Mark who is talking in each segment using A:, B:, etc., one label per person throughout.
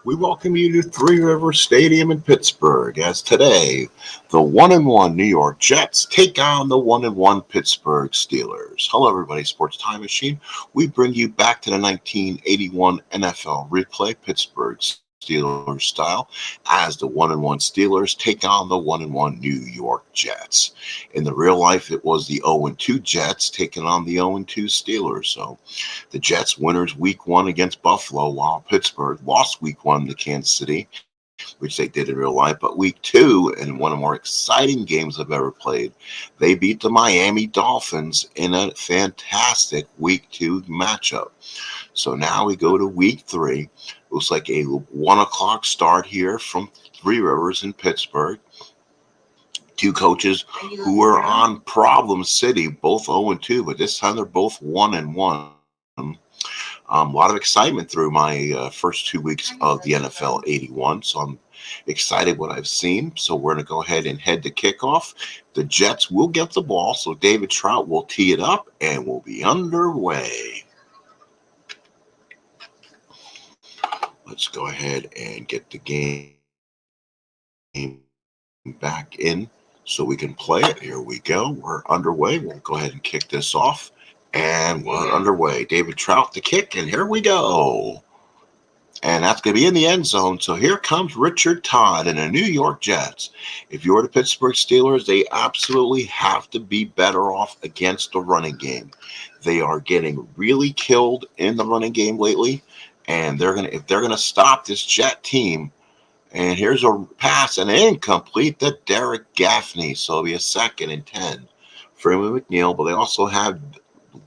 A: We welcome you to Three Rivers Stadium in Pittsburgh as today the 1-1 New York Jets take on the 1-1 Pittsburgh Steelers. Hello, everybody, Sports Time Machine. We bring you back to the 1981 NFL replay, Pittsburgh Steelers style, as the 1-1 Steelers take on the 1-1 New York Jets. In the real life, it was the 0-2 Jets taking on the 0-2 Steelers. So the Jets winners week 1 against Buffalo, while Pittsburgh lost week 1 to Kansas City, which they did in real life. But week 2, in one of the more exciting games I've ever played, they beat the Miami Dolphins in a fantastic week 2 matchup. So now we go to week 3. Looks like a 1 o'clock start here from Three Rivers in Pittsburgh. Two coaches who are on Problem City, both 0-2, but this time they're both 1-1. A lot of excitement through my first 2 weeks of the NFL 81, so I'm excited what I've seen. So we're going to go ahead and head to kickoff. The Jets will get the ball, so David Trout will tee it up, and we'll be underway. Let's go ahead and get the game back in so we can play it. Here we go. We're underway. We'll go ahead and kick this off. And we're underway. David Trout the kick, and here we go. And that's going to be in the end zone. So here comes Richard Todd and the New York Jets. If you're the Pittsburgh Steelers, they absolutely have to be better off against the running game. They are getting really killed in the running game lately. And if they're gonna stop this Jet team, and here's a pass and incomplete to Derek Gaffney, so it'll be a 2nd and 10. Freeman McNeil, but they also have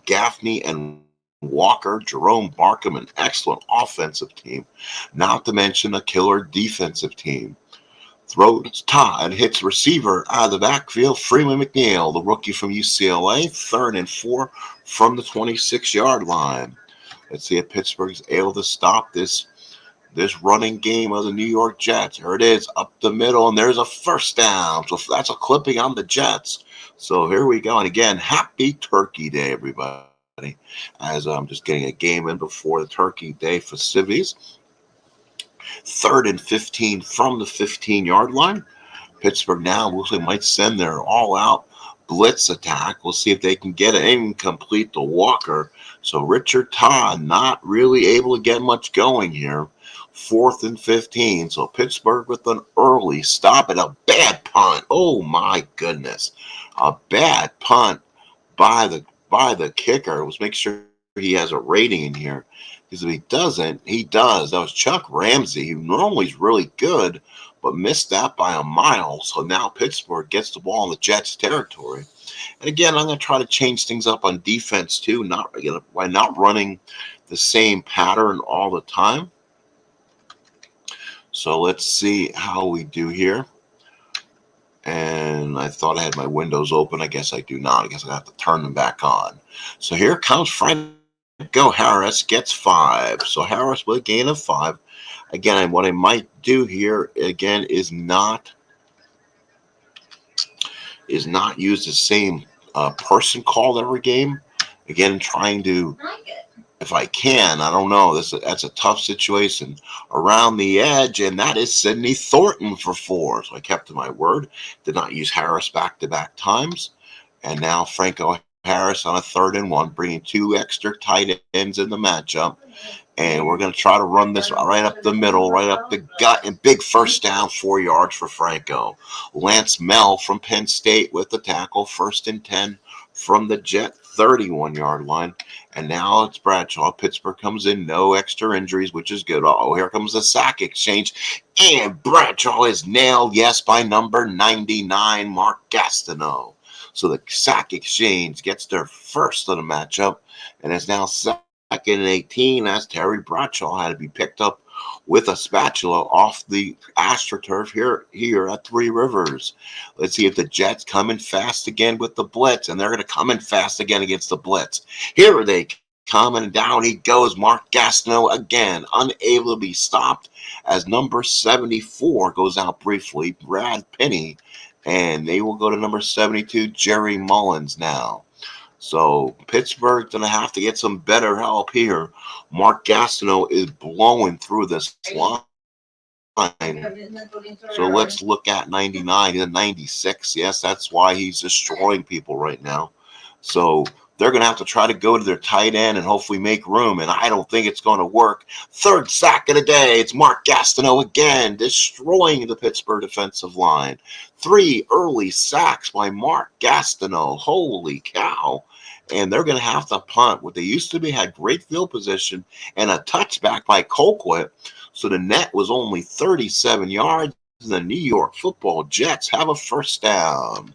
A: Gaffney and Walker, Jerome Barkham, an excellent offensive team, not to mention a killer defensive team. Throws Todd, hits receiver out of the backfield. Freeman McNeil, the rookie from UCLA, 3rd and 4 from the 26-yard line. Let's see if Pittsburgh's able to stop this running game of the New York Jets. Here it is, up the middle, and there's a first down. So that's a clipping on the Jets. So here we go. And again, happy Turkey Day, everybody. As I'm just getting a game in before the Turkey Day festivities. 3rd and 15 from the 15-yard line. Pittsburgh now looks like might send their all-out blitz attack. We'll see if they can get it incomplete to Walker. So Richard Todd not really able to get much going here. 4th and 15. So Pittsburgh with an early stop and a bad punt. Oh my goodness. A bad punt by the kicker. Let's make sure he has a rating in here. Because if he doesn't, he does. That was Chuck Ramsey, who normally is really good, but missed that by a mile. So now Pittsburgh gets the ball in the Jets' territory. And again, I'm going to try to change things up on defense too, by not running the same pattern all the time. So let's see how we do here. And I thought I had my windows open. I guess I do not. I guess I have to turn them back on. So here comes Franco Harris, gets 5. So Harris with a gain of 5. Again, what I might do here again is not use the same person called every game. Again, trying to, if I can, I don't know. That's a tough situation. Around the edge, and that is Sidney Thornton for 4. So I kept to my word. Did not use Harris back-to-back times. And now Franco Harris on a 3rd and 1, bringing 2 extra tight ends in the matchup. And we're going to try to run this right up the middle, right up the gut, and big first down, 4 yards for Franco. Lance Mell from Penn State with the tackle, 1st and 10 from the Jet 31-yard line. And now it's Bradshaw. Pittsburgh comes in, no extra injuries, which is good. Uh-oh, here comes the sack exchange. And Bradshaw is nailed, yes, by number 99, Mark Gastineau. So the sack exchange gets their first of the matchup, and it's now 2nd and 18 as Terry Bradshaw had to be picked up with a spatula off the AstroTurf here at Three Rivers. Let's see if the Jets come in fast again with the blitz, and they're going to come in fast again against the blitz. Here they coming, and down he goes. Mark Gastineau again, unable to be stopped as number 74 goes out briefly. Brad Penny, and they will go to number 72, Jerry Mullins now. So Pittsburgh's going to have to get some better help here. Mark Gastineau is blowing through this line. So let's look at 99 and 96. Yes, that's why he's destroying people right now. So they're going to have to try to go to their tight end and hopefully make room, and I don't think it's going to work. Third sack of the day. It's Mark Gastineau again, destroying the Pittsburgh defensive line. 3 early sacks by Mark Gastineau. Holy cow. And they're going to have to punt. What they used to be had great field position and a touchback by Colquitt. So the net was only 37 yards. The New York Football Jets have a first down.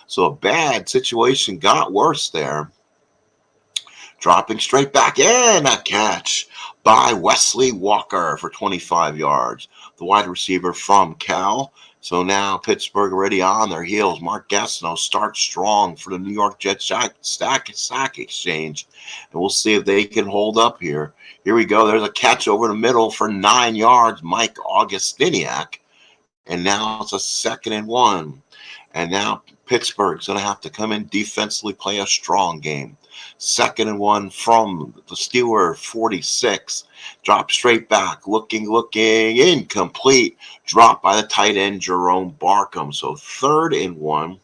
A: So a bad situation got worse there. Dropping straight back in, a catch by Wesley Walker for 25 yards. The wide receiver from Cal. So now Pittsburgh already on their heels. Mark Gastineau starts strong for the New York Jets sack exchange. And we'll see if they can hold up here. Here we go. There's a catch over the middle for 9 yards, Mike Augustiniak. And now it's a 2nd and 1. And now Pittsburgh's going to have to come in defensively, play a strong game. 2nd and 1 from the Steeler 46. Drop straight back, looking, incomplete. Drop by the tight end, Jerome Barkham. So 3rd and 1.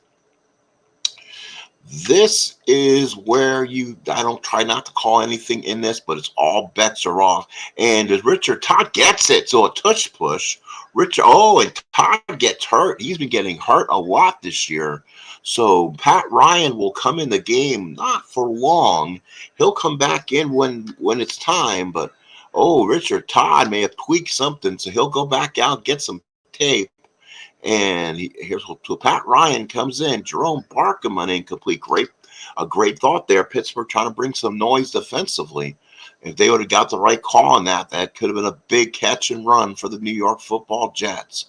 A: This is where I don't try not to call anything in this, but it's all bets are off. And as Richard Todd gets it, so a touch push. And Todd gets hurt. He's been getting hurt a lot this year. So Pat Ryan will come in the game, not for long. He'll come back in when it's time, but Richard Todd may have tweaked something, so he'll go back out, get some tape. And here's Pat Ryan comes in. Jerome Barkham, an incomplete. A great thought there. Pittsburgh trying to bring some noise defensively. If they would have got the right call on that could have been a big catch and run for the New York Football Jets.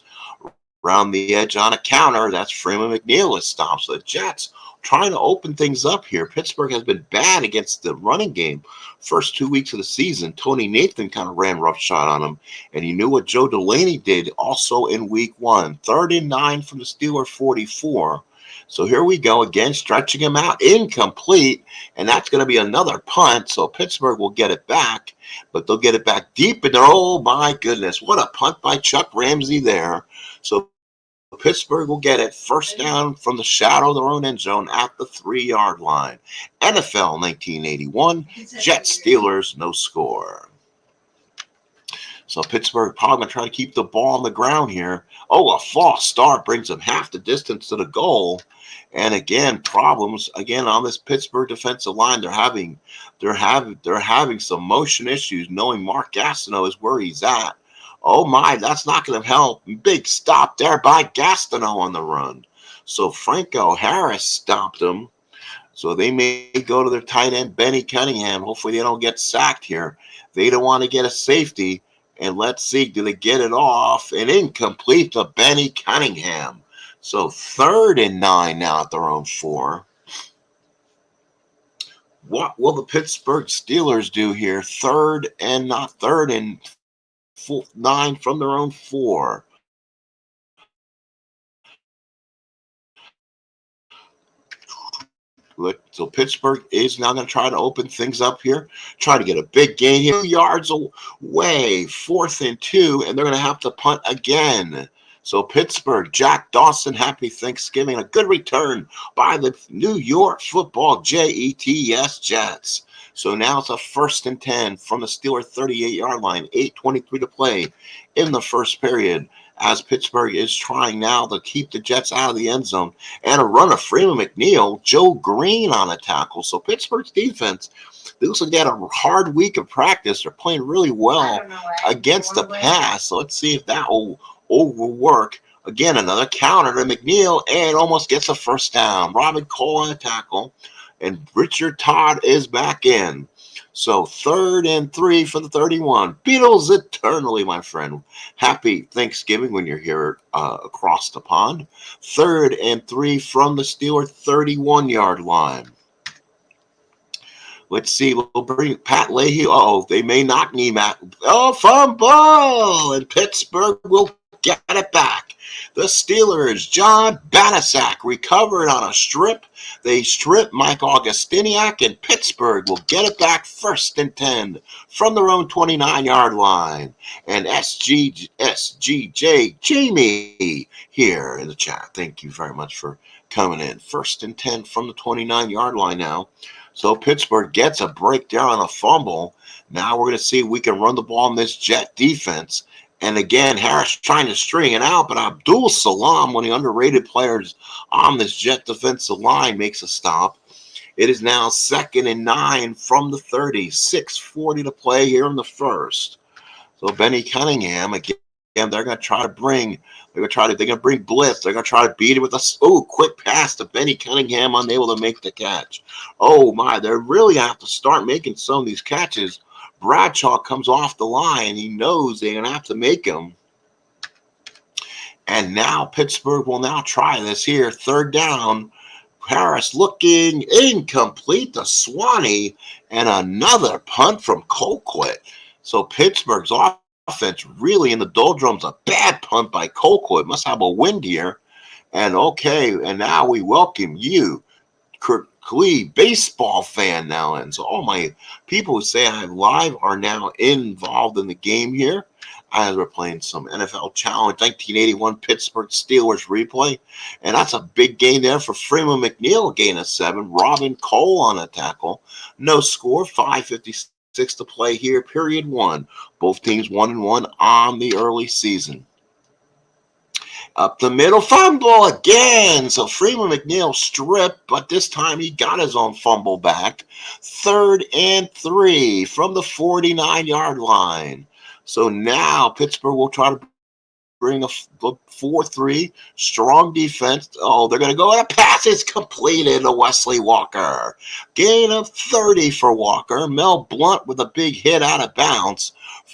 A: Around the edge on a counter, that's Freeman McNeil is stopped. So the Jets trying to open things up here. Pittsburgh has been bad against the running game. First 2 weeks of the season, Tony Nathan kind of ran roughshod on him, and you knew what Joe Delaney did also in week 1. 3rd and 9 from the Steeler 44. So here we go again, stretching him out, incomplete, and that's going to be another punt. So Pittsburgh will get it back, but they'll get it back deep in there. Oh my goodness, what a punt by Chuck Ramsey there. So Pittsburgh will get it first down from the shadow of their own end zone at the 3-yard line. NFL 1981, Jets Steelers, no score. So Pittsburgh probably going to try to keep the ball on the ground here. A false start brings them half the distance to the goal. And again, problems again on this Pittsburgh defensive line. They're having some motion issues, knowing Mark Gastineau is where he's at. Oh my, that's not going to help. Big stop there by Gastineau on the run. So Franco Harris stopped him. So they may go to their tight end, Benny Cunningham. Hopefully they don't get sacked here. They don't want to get a safety. And let's see, do they get it off? And incomplete to Benny Cunningham. So 3rd and 9 now at their own 4. What will the Pittsburgh Steelers do here? 3rd and 9 from their own 4. So Pittsburgh is now going to try to open things up here. Try to get a big gain here. 2 yards away. 4th and 2. And they're going to have to punt again. So Pittsburgh, Jack Dawson, happy Thanksgiving. A good return by the New York Football Jets. So now it's a 1st and 10 from the Steeler 38-yard line. 8:23 to play in the first period, as Pittsburgh is trying now to keep the Jets out of the end zone. And a run of Freeman McNeil, Joe Green on a tackle. So Pittsburgh's defense, they looks like they had a hard week of practice. They're playing really well against the pass. So let's see if that will work. Again, another counter to McNeil, and almost gets a first down. Robin Cole on a tackle, and Richard Todd is back in. So 3rd and 3 for the 31. Beatles eternally, my friend. Happy Thanksgiving when you're here across the pond. 3rd and 3 from the Steeler 31-yard line. Let's see. We'll bring Pat Leahy. Oh, they may knock him out. Oh, fumble! And Pittsburgh will get it back. The Steelers, John Banasak, recovered on a strip. They strip Mike Augustiniak, and Pittsburgh will get it back 1st and 10 from their own 29-yard line. And SGJ Jamie here in the chat. Thank you very much for coming in. 1st and 10 from the 29-yard line now. So Pittsburgh gets a break there on a fumble. Now we're going to see if we can run the ball in this Jet defense. And again, Harris trying to string it out, but Abdul Salam, one of the underrated players on this Jet defensive line, makes a stop. It is now 2nd and 9 from the 30. 6:40 to play here in the first. So Benny Cunningham, again, they're going to try to bring, they're going to bring blitz. They're going to try to beat it with a quick pass to Benny Cunningham, unable to make the catch. Oh my, they really have to start making some of these catches. Bradshaw comes off the line. He knows they're going to have to make him. And now Pittsburgh will now try this here. 3rd down. Harris looking incomplete to Swanee. And another punt from Colquitt. So Pittsburgh's offense really in the doldrums. A bad punt by Colquitt. Must have a wind here. And okay, and now we welcome you, Kurt Clee, baseball fan now. And so all my people who say I'm live are now involved in the game here as we're playing some NFL Challenge 1981 Pittsburgh Steelers replay. And that's a big gain there for Freeman McNeil, a gain of 7. Robin Cole on a tackle. No score, 5:56 to play here, period 1. Both teams 1-1 on the early season. Up the middle, fumble again. So Freeman McNeil stripped, but this time he got his own fumble back. 3rd and 3 from the 49-yard line. So now Pittsburgh will try to bring a 4-3 strong defense. Oh, they're going to go, and a pass is completed to Wesley Walker. Gain of 30 for Walker. Mel Blunt with a big hit out of bounds.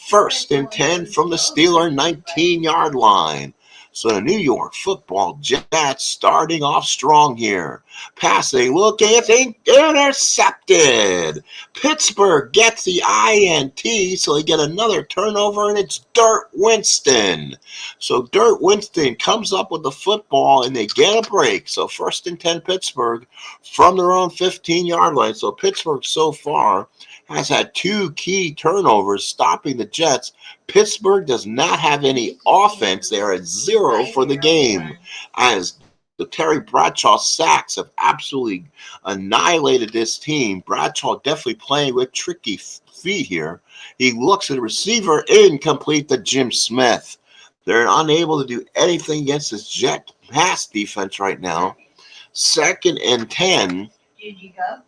A: 1st and 10 from the Steeler 19-yard line. So the New York Football Jets starting off strong here. Passing, look, it's intercepted. Pittsburgh gets the INT, so they get another turnover, and it's Dirt Winston. So Dirt Winston comes up with the football, and they get a break. So 1st and 10 Pittsburgh from their own 15-yard line. So Pittsburgh so far has had 2 key turnovers stopping the Jets. Pittsburgh does not have any offense. They are at 0 for the game, as the Terry Bradshaw sacks have absolutely annihilated this team. Bradshaw definitely playing with tricky feet here. He looks at the receiver, incomplete to Jim Smith. They're unable to do anything against this Jet pass defense right now. 2nd and 10.
B: Did you go?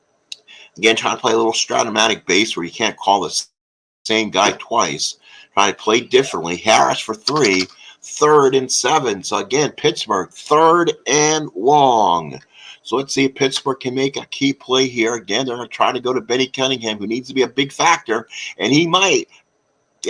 A: Again, trying to play a little Stratomatic base where you can't call the same guy twice. Trying to play differently. Harris for 3. 3rd and 7. So again, Pittsburgh 3rd and long. So let's see if Pittsburgh can make a key play here. Again, they're going to try to go to Benny Cunningham, who needs to be a big factor, and he might.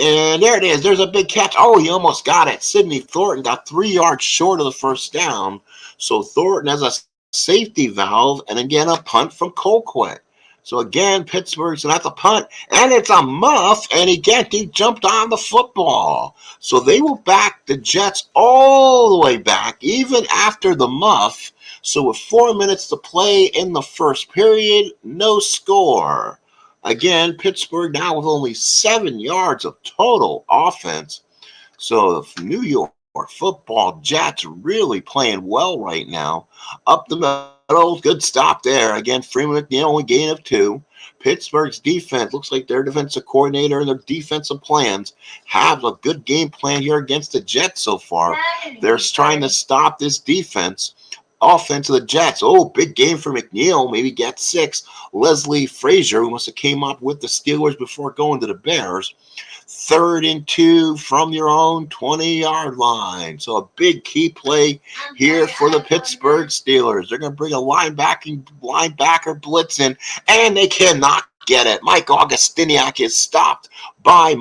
A: And there it is. There's a big catch. Oh, he almost got it. Sidney Thornton got 3 yards short of the 1st down. So Thornton has a safety valve, and again, a punt from Colquitt. So again, Pittsburgh's going to have to punt, and it's a muff, and he jumped on the football. So they will back the Jets all the way back, even after the muff. So with 4 minutes to play in the first period, no score. Again, Pittsburgh now with only 7 yards of total offense. So the New York Football Jets really playing well right now. Up the middle. Good stop there. Again, Freeman McNeil only gain of 2. Pittsburgh's defense looks like their defensive coordinator and their defensive plans have a good game plan here against the Jets so far. They're trying to stop this defense. Offense of the Jets. Oh, big game for McNeil. Maybe get 6. Leslie Frazier, who must have came up with the Steelers before going to the Bears. 3rd and 2 from your own 20-yard line. So a big key play here for the Pittsburgh Steelers. They're going to bring a linebacker blitz in, and they cannot get it. Mike Augustiniak is stopped by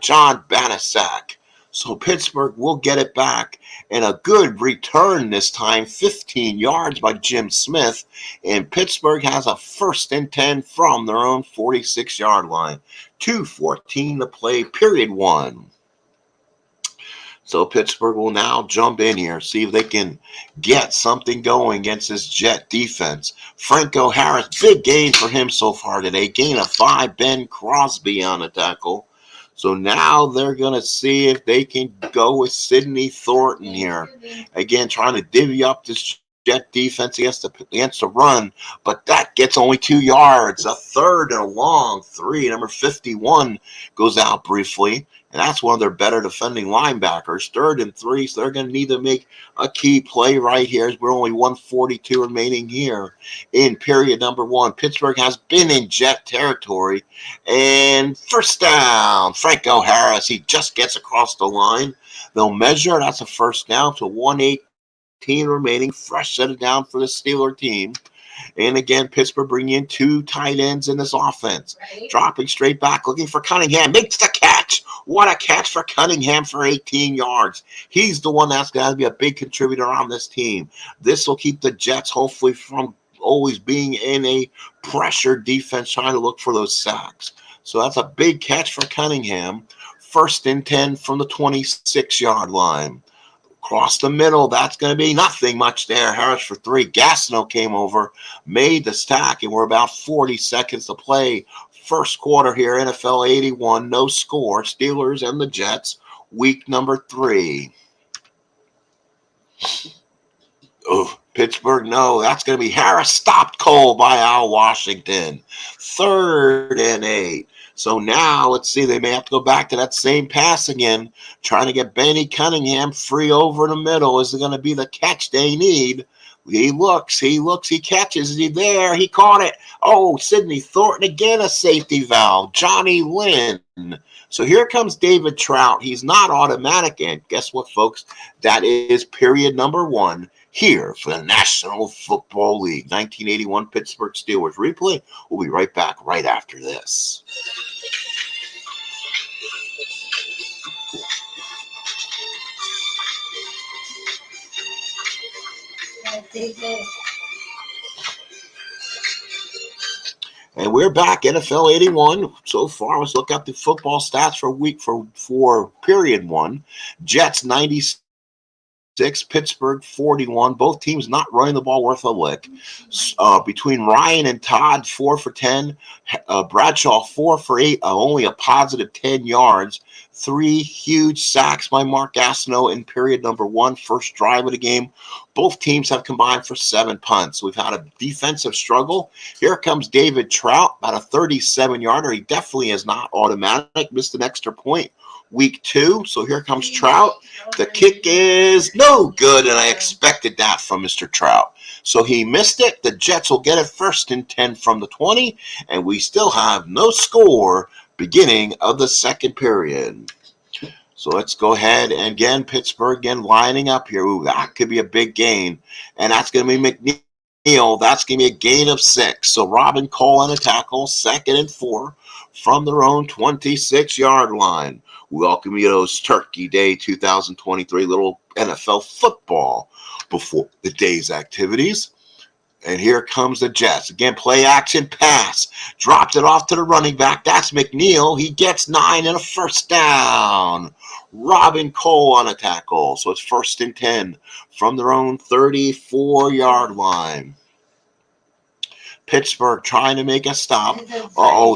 A: John Banasak. So Pittsburgh will get it back, and a good return this time, 15 yards by Jim Smith, and Pittsburgh has a 1st and 10 from their own 46-yard line. 2:14 to play, period one. So Pittsburgh will now jump in here, see if they can get something going against this Jet defense. Franco Harris, big gain for him so far today. Gain of 5. Ben Crosby on the tackle. So now they're going to see if they can go with Sidney Thornton here. Again, trying to divvy up this Jet defense against the run, but that gets only 2 yards. A 3rd and a long 3. Number 51 goes out briefly, and that's one of their better defending linebackers. 3rd and 3, so they're going to need to make a key play right here as we're only 1:42 remaining here in period number 1. Pittsburgh has been in Jet territory, and 1st down. Franco Harris, he just gets across the line. They'll measure, that's a 1st down to 1:18 remaining. Fresh set it down for the Steeler team. And again, Pittsburgh bringing in 2 tight ends in this offense. Dropping straight back, looking for Cunningham. Makes the catch. What a catch for Cunningham for 18 yards. He's the one that's going to be a big contributor on this team. This will keep the Jets hopefully from always being in a pressure defense trying to look for those sacks. So that's a big catch for Cunningham. 1st and 10 from the 26-yard line. Across the middle, that's going to be nothing much there. Harris for 3. Gastineau came over, made the stack, and we're about 40 seconds to play. 1st quarter here, NFL 81, no score. Steelers and the Jets, week number 3. Oh, Pittsburgh, no, that's going to be Harris. Stopped cold by Al Washington. 3rd and 8. So now, let's see, they may have to go back to that same pass again, trying to get Benny Cunningham free over the middle. Is it going to be the catch they need? He looks, he catches. Is he there? He caught it. Oh, Sidney Thornton again, a safety valve. Johnny Lynn. So here comes David Trout. He's not automatic, and guess what, folks? That is period number 1 here for the National Football League. 1981 Pittsburgh Steelers replay. We'll be right back right after this. And we're back, NFL 81. So far, let's look at the football stats for period 1. Jets 96, Pittsburgh 41. Both teams not running the ball worth a lick. Between Ryan and Todd, 4 for 10. Bradshaw, 4 for 8. Only a positive 10 yards. 3 huge sacks by Mark Gastineau in period number 1, 1st drive of the game. Both teams have combined for 7 punts. We've had a defensive struggle. Here comes David Trout, about a 37-yarder. He definitely is not automatic. Missed an extra point. Week 2. So here comes Trout. The kick is no good, and I expected that from Mr. Trout. So he missed it. The Jets will get it 1st and 10 from the 20, and we still have no score beginning of the 2nd period. So let's go ahead and again, Pittsburgh again lining up here. Ooh, that could be a big gain, and that's going to be McNeil. That's going to be a gain of 6. So Robin Cole on a tackle, 2nd and 4 from their own 26-yard line. Welcome you to those Turkey Day 2023 little NFL football before the day's activities. And here comes the Jets. Again, play action pass. Dropped it off to the running back. That's McNeil. He gets 9 and a 1st down. Robin Cole on a tackle. So it's 1st and 10 from their own 34-yard line. Pittsburgh trying to make a stop.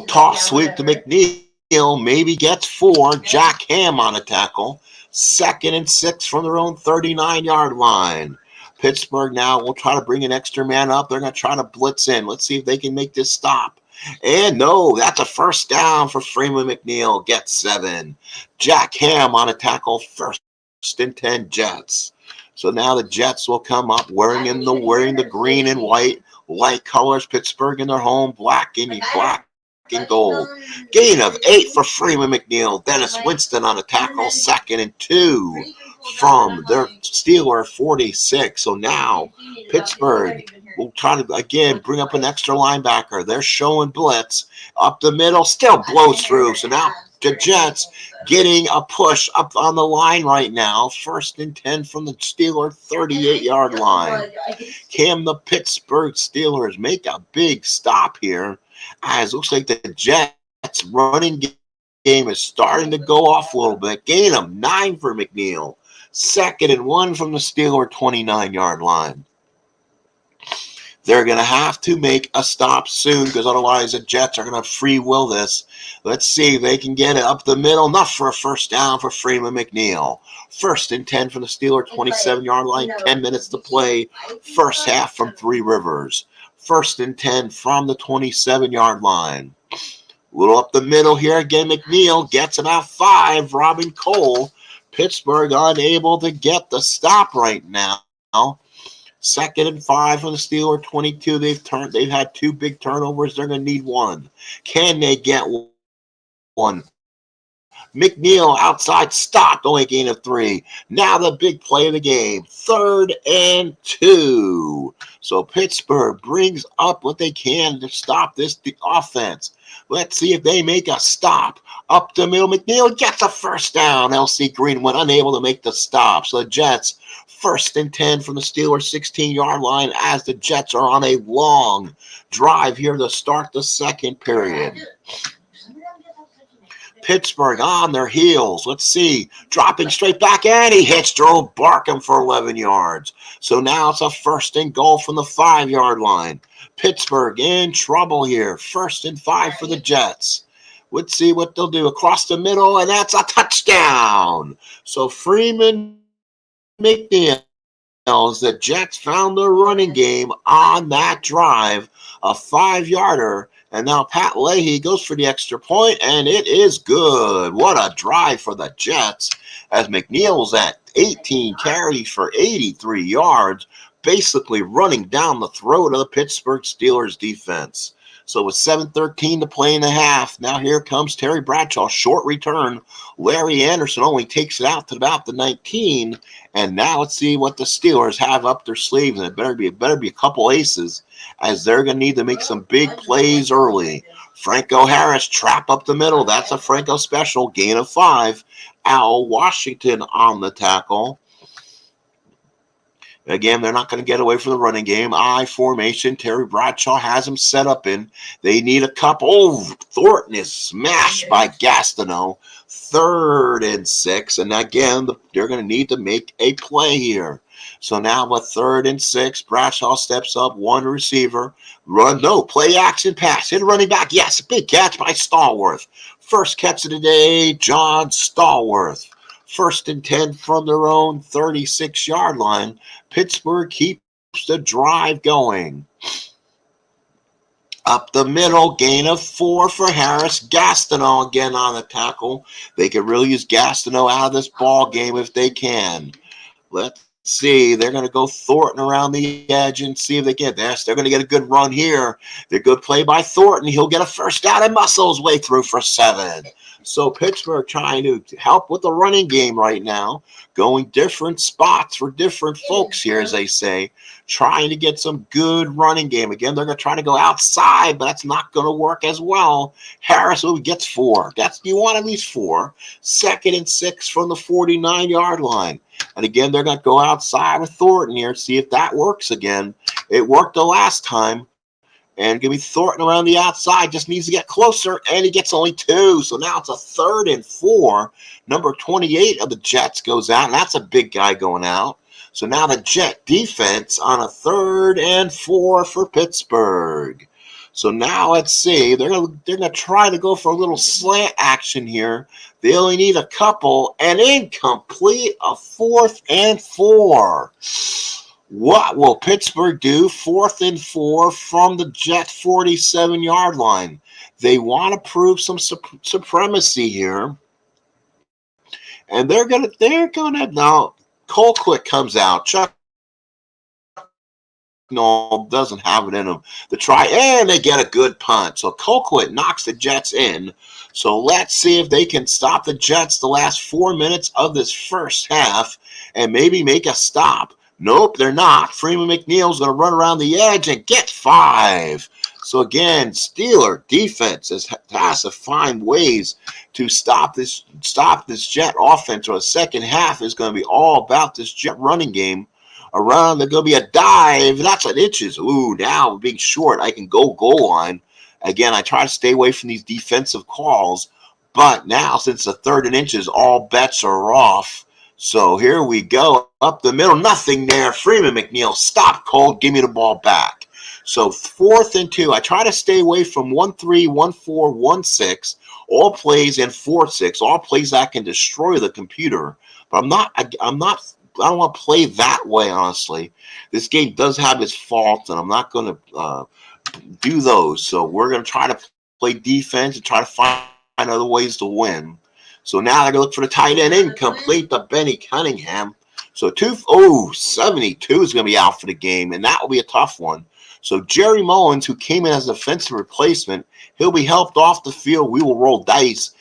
A: Toss sweep to McNeil. Maybe gets 4. Jack Ham on a tackle. 2nd and 6 from their own 39-yard line. Pittsburgh now will try to bring an extra man up. They're going to try to blitz in. Let's see if they can make this stop. And no, that's a 1st down for Freeman McNeil. Gets 7. Jack Ham on a tackle. 1st and 10 Jets. So now the Jets will come up wearing the green and white light colors. Pittsburgh in their home, black and gold. Gain of 8 for Freeman McNeil. Dennis Winston on a tackle. 2nd and 2 from their Steeler 46. So now Pittsburgh will try to again bring up an extra linebacker. They're showing blitz up the middle. Still blows through. So now The Jets getting a push up on the line right now. 1st and 10 from the Steeler 38-yard line. Can the Pittsburgh Steelers make a big stop here? As it looks like the Jets running game is starting to go off a little bit. Gain of 9 for McNeil. 2nd and 1 from the Steeler 29-yard line. They're going to have to make a stop soon because otherwise the Jets are going to free will this. Let's see if they can get it up the middle. Enough for a first down for Freeman McNeil. 1st and 10 from the Steeler 27-yard line. 10 minutes to play. First half from Three Rivers. 1st and 10 from the 27-yard line. A little up the middle here. Again, McNeil gets about 5. Robin Cole. Pittsburgh unable to get the stop right now. 2nd and 5 from the Steeler 22. They've had 2 big turnovers. They're going to need 1. Can they get 1? McNeil outside stopped, only a gain of 3. Now the big play of the game. 3rd and 2. So Pittsburgh brings up what they can to stop the offense. Let's see if they make a stop. Up the middle, McNeil gets a first down. L.C. Greenwood unable to make the stop. So the Jets, 1st and 10 from the Steelers 16-yard line as the Jets are on a long drive here to start the second period. Pittsburgh on their heels. Let's see. Dropping straight back, and he hits Joe Barkham for 11 yards. So now it's a 1st and goal from the 5-yard line. Pittsburgh in trouble here. 1st and 5 for the Jets. Let's see what they'll do. Across the middle, and that's a touchdown. So Freeman McNeil, the Jets found the running game on that drive. A 5-yarder. And now Pat Leahy goes for the extra point, and it is good. What a drive for the Jets as McNeil's at 18 carries for 83 yards, basically running down the throat of the Pittsburgh Steelers defense. So with 7:13 to play in the half, now here comes Terry Bradshaw. Short return. Larry Anderson only takes it out to about the 19. And now let's see what the Steelers have up their sleeves. And it better be a couple aces, as they're going to need to make some big plays early. Franco Harris, trap up the middle. That's a Franco special. Gain of 5. Al Washington on the tackle. Again, they're not going to get away from the running game. I formation. Terry Bradshaw has them set up in. They need a couple. Oh, Thornton is smashed by Gastineau. 3rd and 6. And again, they're going to need to make a play here. So now with 3rd and 6, Bradshaw steps up, 1 receiver. Run, no, play action pass. Hit a running back. Yes, big catch by Stallworth. First catch of the day, John Stallworth. 1st and 10 from their own 36-yard line. Pittsburgh keeps the drive going. Up the middle, gain of 4 for Harris. Gastineau again on the tackle. They could really use Gastineau out of this ball game if they can. Let's see. They're going to go Thornton around the edge and see if they get this. They're going to get a good run here. They're good play by Thornton. He'll get a first down and muscle his way through for 7. So Pittsburgh trying to help with the running game right now, going different spots for different folks here, as they say, trying to get some good running game. Again, they're going to try to go outside, but that's not going to work as well. Harris gets 4. You want at least 4. 2nd and 6 from the 49-yard line. And again, they're going to go outside with Thornton here, see if that works again. It worked the last time. And give me Thornton around the outside. Just needs to get closer, and he gets only 2. So now it's a 3rd and 4. Number 28 of the Jets goes out, and that's a big guy going out. So now the Jet defense on a 3rd and 4 for Pittsburgh. So now let's see. They're gonna try to go for a little slant action here. They only need a couple, and incomplete. A 4th and 4. What will Pittsburgh do? 4th and 4 from the Jet 47-yard line. They want to prove some supremacy here. And they're gonna now. Colquitt comes out. Chuck Noll doesn't have it in him to try, and they get a good punt. So Colquitt knocks the Jets in. So let's see if they can stop the Jets the last 4 minutes of this first half and maybe make a stop. Nope, they're not. Freeman McNeil's going to run around the edge and get 5. So again, Steeler defense has to find ways to stop this Jet offense. Or the second half is going to be all about this Jet running game. Around, there's going to be a dive. That's an inches. Ooh, now being short, I can go goal line. Again, I try to stay away from these defensive calls. But now, since the 3rd and inches, all bets are off. So here we go. Up the middle, nothing there. Freeman McNeil, stop cold. Give me the ball back. So 4th and 2. I try to stay away from 1-3, 1-4, 1-6. All plays and 4-6. All plays that can destroy the computer. But I don't want to play that way, honestly. This game does have its faults, and I'm not going to do those. So we're going to try to play defense and try to find other ways to win. So now they're going to look for the tight end, incomplete to Benny Cunningham. So 72 is going to be out for the game, and that will be a tough one. So Jerry Mullins, who came in as a defensive replacement, he'll be helped off the field. We will roll dice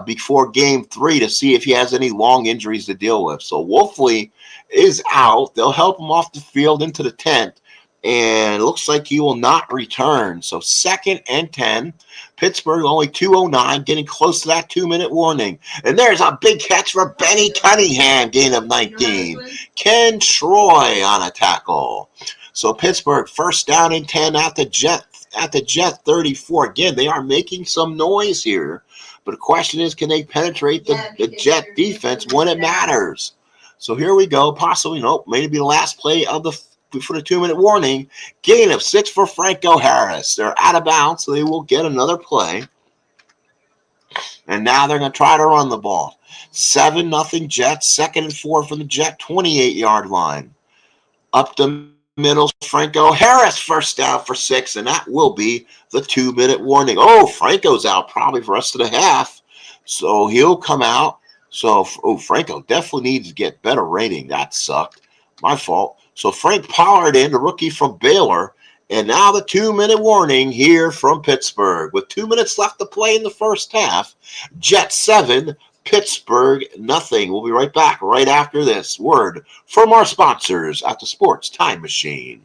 A: before game 3 to see if he has any long injuries to deal with. So Wolfley is out. They'll help him off the field into the tent, and it looks like he will not return. So 2nd and 10. Pittsburgh only 2:09, getting close to that 2-minute warning. And there's a big catch for Benny Cunningham, gain of 19. Ken Troy on a tackle. So Pittsburgh 1st down and 10 at the Jet 34. Again, they are making some noise here. But the question is, can they penetrate the Jet defense when it matters? So here we go. Possibly, maybe the last play of for the 2-minute warning. Gain of 6 for Franco Harris. They're out of bounds, so they will get another play. And now they're going to try to run the ball. 7-0 Jets. 2nd and 4 from the Jet 28-yard line. Up the middle, Franco Harris 1st down for 6, and that will be the 2-minute warning. Oh, Franco's out probably for the rest of the half, so he'll come out. So, Franco definitely needs to get better rating. That sucked. My fault. So Frank Pollard in, the rookie from Baylor, and now the 2-minute warning here from Pittsburgh. With 2 minutes left to play in the first half, Jets 7, Pittsburgh nothing. We'll be right back right after this word from our sponsors at the Sports Time Machine.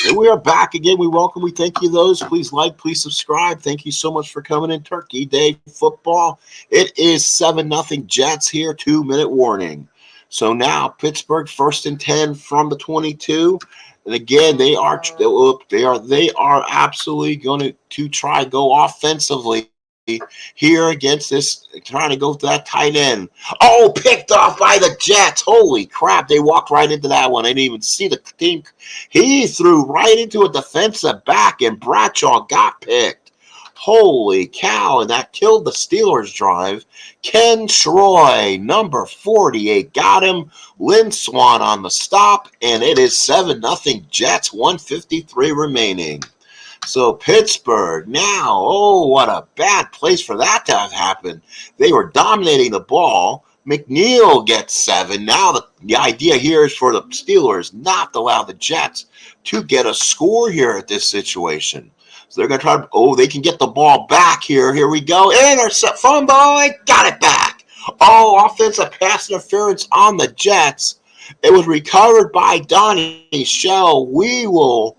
A: And we are back again. We thank you those. Please like, please subscribe. Thank you so much for coming in. Turkey Day football. It is 7-0 Jets here. 2-minute warning. So now Pittsburgh 1st and 10 from the 22. And again, they are absolutely going to try go offensively here against this, trying to go to that tight end. Oh, picked off by the Jets. Holy crap. They walked right into that one. I didn't even see the team. He threw right into a defensive back, and Bradshaw got picked. Holy cow. And that killed the Steelers' drive. Ken Troy, number 48, got him. Lynn Swan on the stop, and it is 7-0 Jets, 1:53 remaining. So Pittsburgh now, what a bad place for that to have happened. They were dominating the ball. McNeil gets 7. Now the idea here is for the Steelers not to allow the Jets to get a score here at this situation. So they're going to try, they can get the ball back here. Here we go. Intercept, fumble, got it back. Offensive pass interference on the Jets. It was recovered by Donnie Shell. We will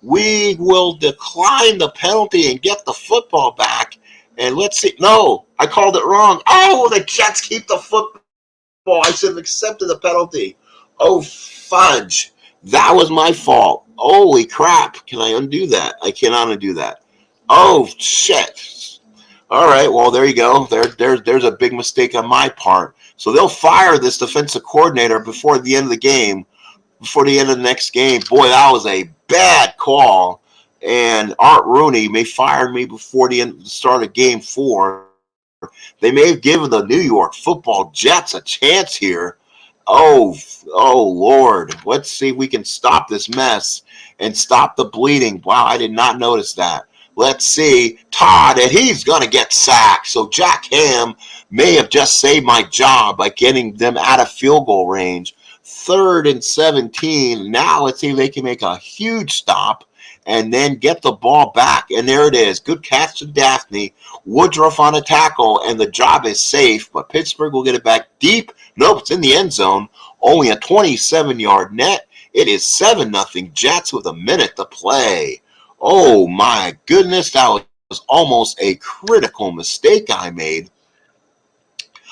A: decline the penalty and get the football back. And let's see. No, I called it wrong. The Jets keep the football. I should have accepted the penalty. Oh, fudge. That was my fault. Holy crap. Can I undo that? I cannot undo that. Oh, shit. All right, well, there you go. There's a big mistake on my part. So they'll fire this defensive coordinator before the end of the game. Before the end of the next game. Boy, that was a bad call. And Art Rooney may fire me before the start of game 4. They may have given the New York Football Jets a chance here. Oh, Lord. Let's see if we can stop this mess and stop the bleeding. Wow, I did not notice that. Let's see. Todd, and he's going to get sacked. So Jack Ham may have just saved my job by getting them out of field goal range. 3rd and 17. Now let's see if they can make a huge stop and then get the ball back. And there it is. Good catch to Daphne. Woodruff on a tackle, and the job is safe. But Pittsburgh will get it back deep. Nope, it's in the end zone. Only a 27-yard net. It is 7-0 Jets with a minute to play. Oh, my goodness. That was almost a critical mistake I made.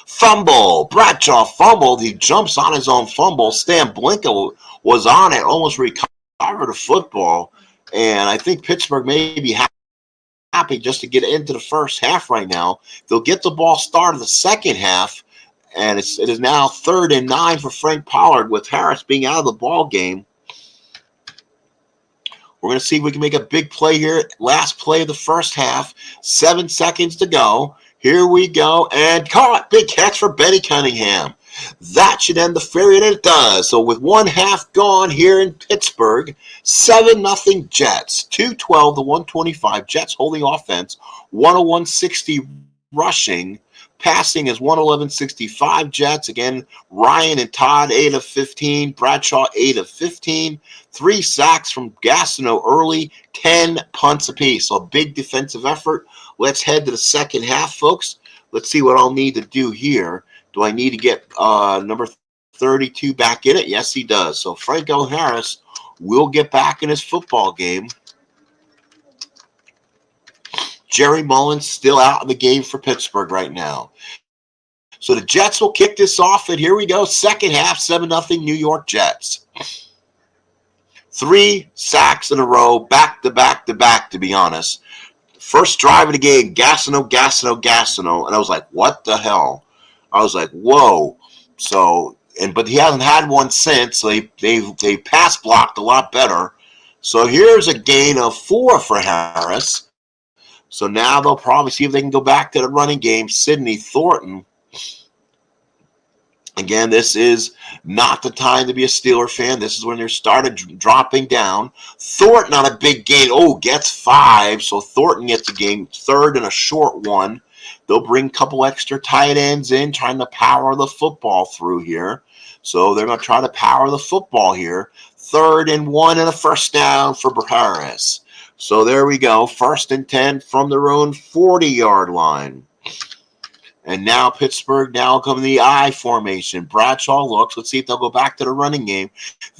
A: Fumble. Bradshaw fumbled. He jumps on his own fumble. Stan Blinka was on it, almost recovered the football. And I think Pittsburgh may be happy just to get into the first half right now. They'll get the ball started the second half, and it is now 3rd and 9 for Frank Pollard with Harris being out of the ball game. We're going to see if we can make a big play here. Last play of the first half. 7 seconds to go. Here we go. And caught. Big catch for Benny Cunningham. That should end the fairy, and it does. So with 1 half gone here in Pittsburgh, 7-0 Jets. 212 to 125. Jets holding offense. 101-60 rushing. Passing is 111-65 Jets. Again, Ryan and Todd 8 of 15. Bradshaw 8 of 15. 3 sacks from Gastineau early. 10 punts apiece. So a big defensive effort. Let's head to the second half, folks. Let's see what I'll need to do here. Do I need to get number 32 back in it? Yes, he does. So Franco Harris will get back in his football game. Jerry Mullins still out of the game for Pittsburgh right now. So the Jets will kick this off, and here we go. Second half, 7-0 New York Jets. 3 sacks in a row, back to back to back, to be honest. First drive of the game, Gastineau. And I was like, what the hell? I was like, whoa. So, but he hasn't had one since. So they pass blocked a lot better. So here's a gain of 4 for Harris. So now they'll probably see if they can go back to the running game. Sidney Thornton. Again, this is not the time to be a Steeler fan. This is when they started dropping down. Thornton on a big gain. Oh, gets 5. So Thornton gets a gain. 3rd and a short one. They'll bring a couple extra tight ends in, trying to power the football through here. So they're going to try to power the football here. 3rd and 1 and a first down for Harris. So there we go. 1st and 10 from their own 40-yard line. And now Pittsburgh now come in the I formation. Bradshaw looks. Let's see if they'll go back to the running game.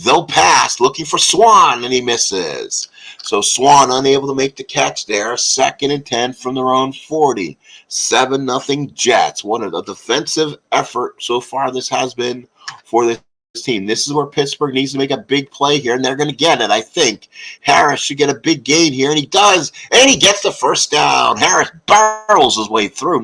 A: They'll pass, looking for Swan, and he misses. So Swan unable to make the catch there. 2nd and 10 from their own 40. 7-0 Jets. What a defensive effort so far this has been for this team. This is where Pittsburgh needs to make a big play here, and they're going to get it, I think. Harris should get a big gain here, and he does, and he gets the first down. Harris barrels his way through.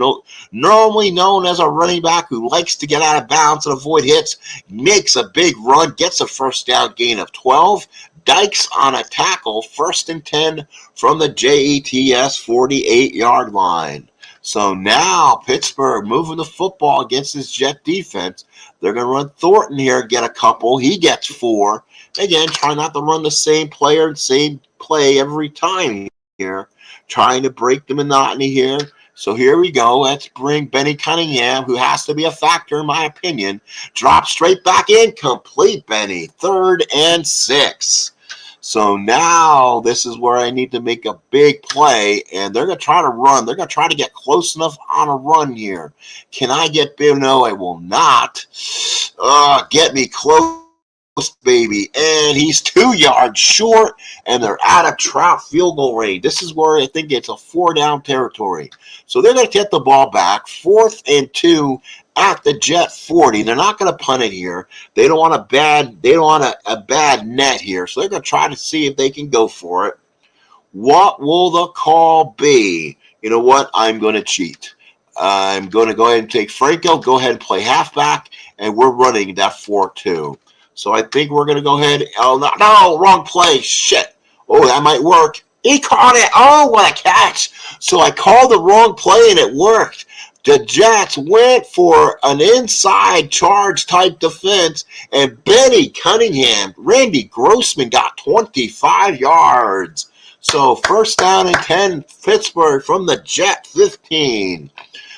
A: Normally known as a running back who likes to get out of bounds and avoid hits, makes a big run, gets a first down gain of 12. Dykes on a tackle, 1st and 10 from the JETS 48-yard line. So now Pittsburgh moving the football against this Jet defense. They're going to run Thornton here, get a couple. He gets 4. Again, try not to run the same player, same play every time here. Trying to break the monotony here. So here we go. Let's bring Benny Cunningham, who has to be a factor in my opinion. Drop straight back in. Complete Benny. 3rd and 6. So now this is where I need to make a big play, and they're going to try to run. They're going to try to get close enough on a run here. Can I get big? No, I will not. Get me close, baby. And he's 2 yards short, and they're out of Trout field goal range. This is where I think it's a 4-down territory. So they're going to get the ball back. 4th and 2 at the Jet 40. They're not going to punt it here. They don't want a bad net here. So they're going to try to see if they can go for it. What will the call be? You know what? I'm going to cheat. I'm going to go ahead and take Franco. Go ahead and play halfback, and we're running that 4-2. So I think we're going to go ahead. Oh, no, wrong play. Shit. Oh, that might work. He caught it. Oh, what a catch. So I called the wrong play, and it worked. The Jets went for an inside charge type defense, and Benny Cunningham, Randy Grossman got 25 yards. So 1st down and 10, Pittsburgh from the Jet 15.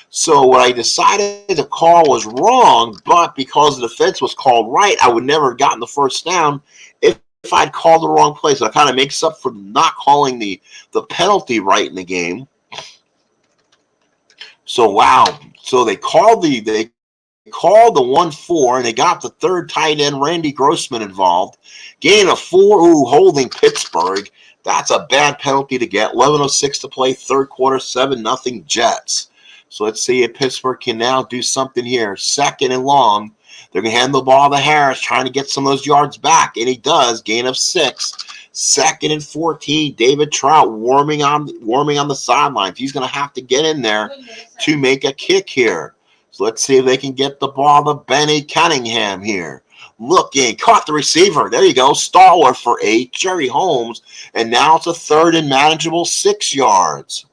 A: So what I decided to call was wrong, but because the defense was called right, I would never have gotten the first down if if I'd called the wrong play. So it kind of makes up for not calling the penalty right in the game. So wow. So they called the 1-4, and they got the third tight end, Randy Grossman, involved. Gain of 4, holding Pittsburgh. That's a bad penalty to get. 11:06 to play, third quarter, 7-0 Jets. So let's see if Pittsburgh can now do something here. Second and long. They're going to hand the ball to Harris, trying to get some of those yards back, and he does. Gain of 6. Second and 14. David Trout warming on the sidelines. He's going to have to get in there to make a kick here. So let's see if they can get the ball to Benny Cunningham here. Looking, caught the receiver. There you go. Staller for 8. Jerry Holmes. And now it's a third and manageable 6 yards.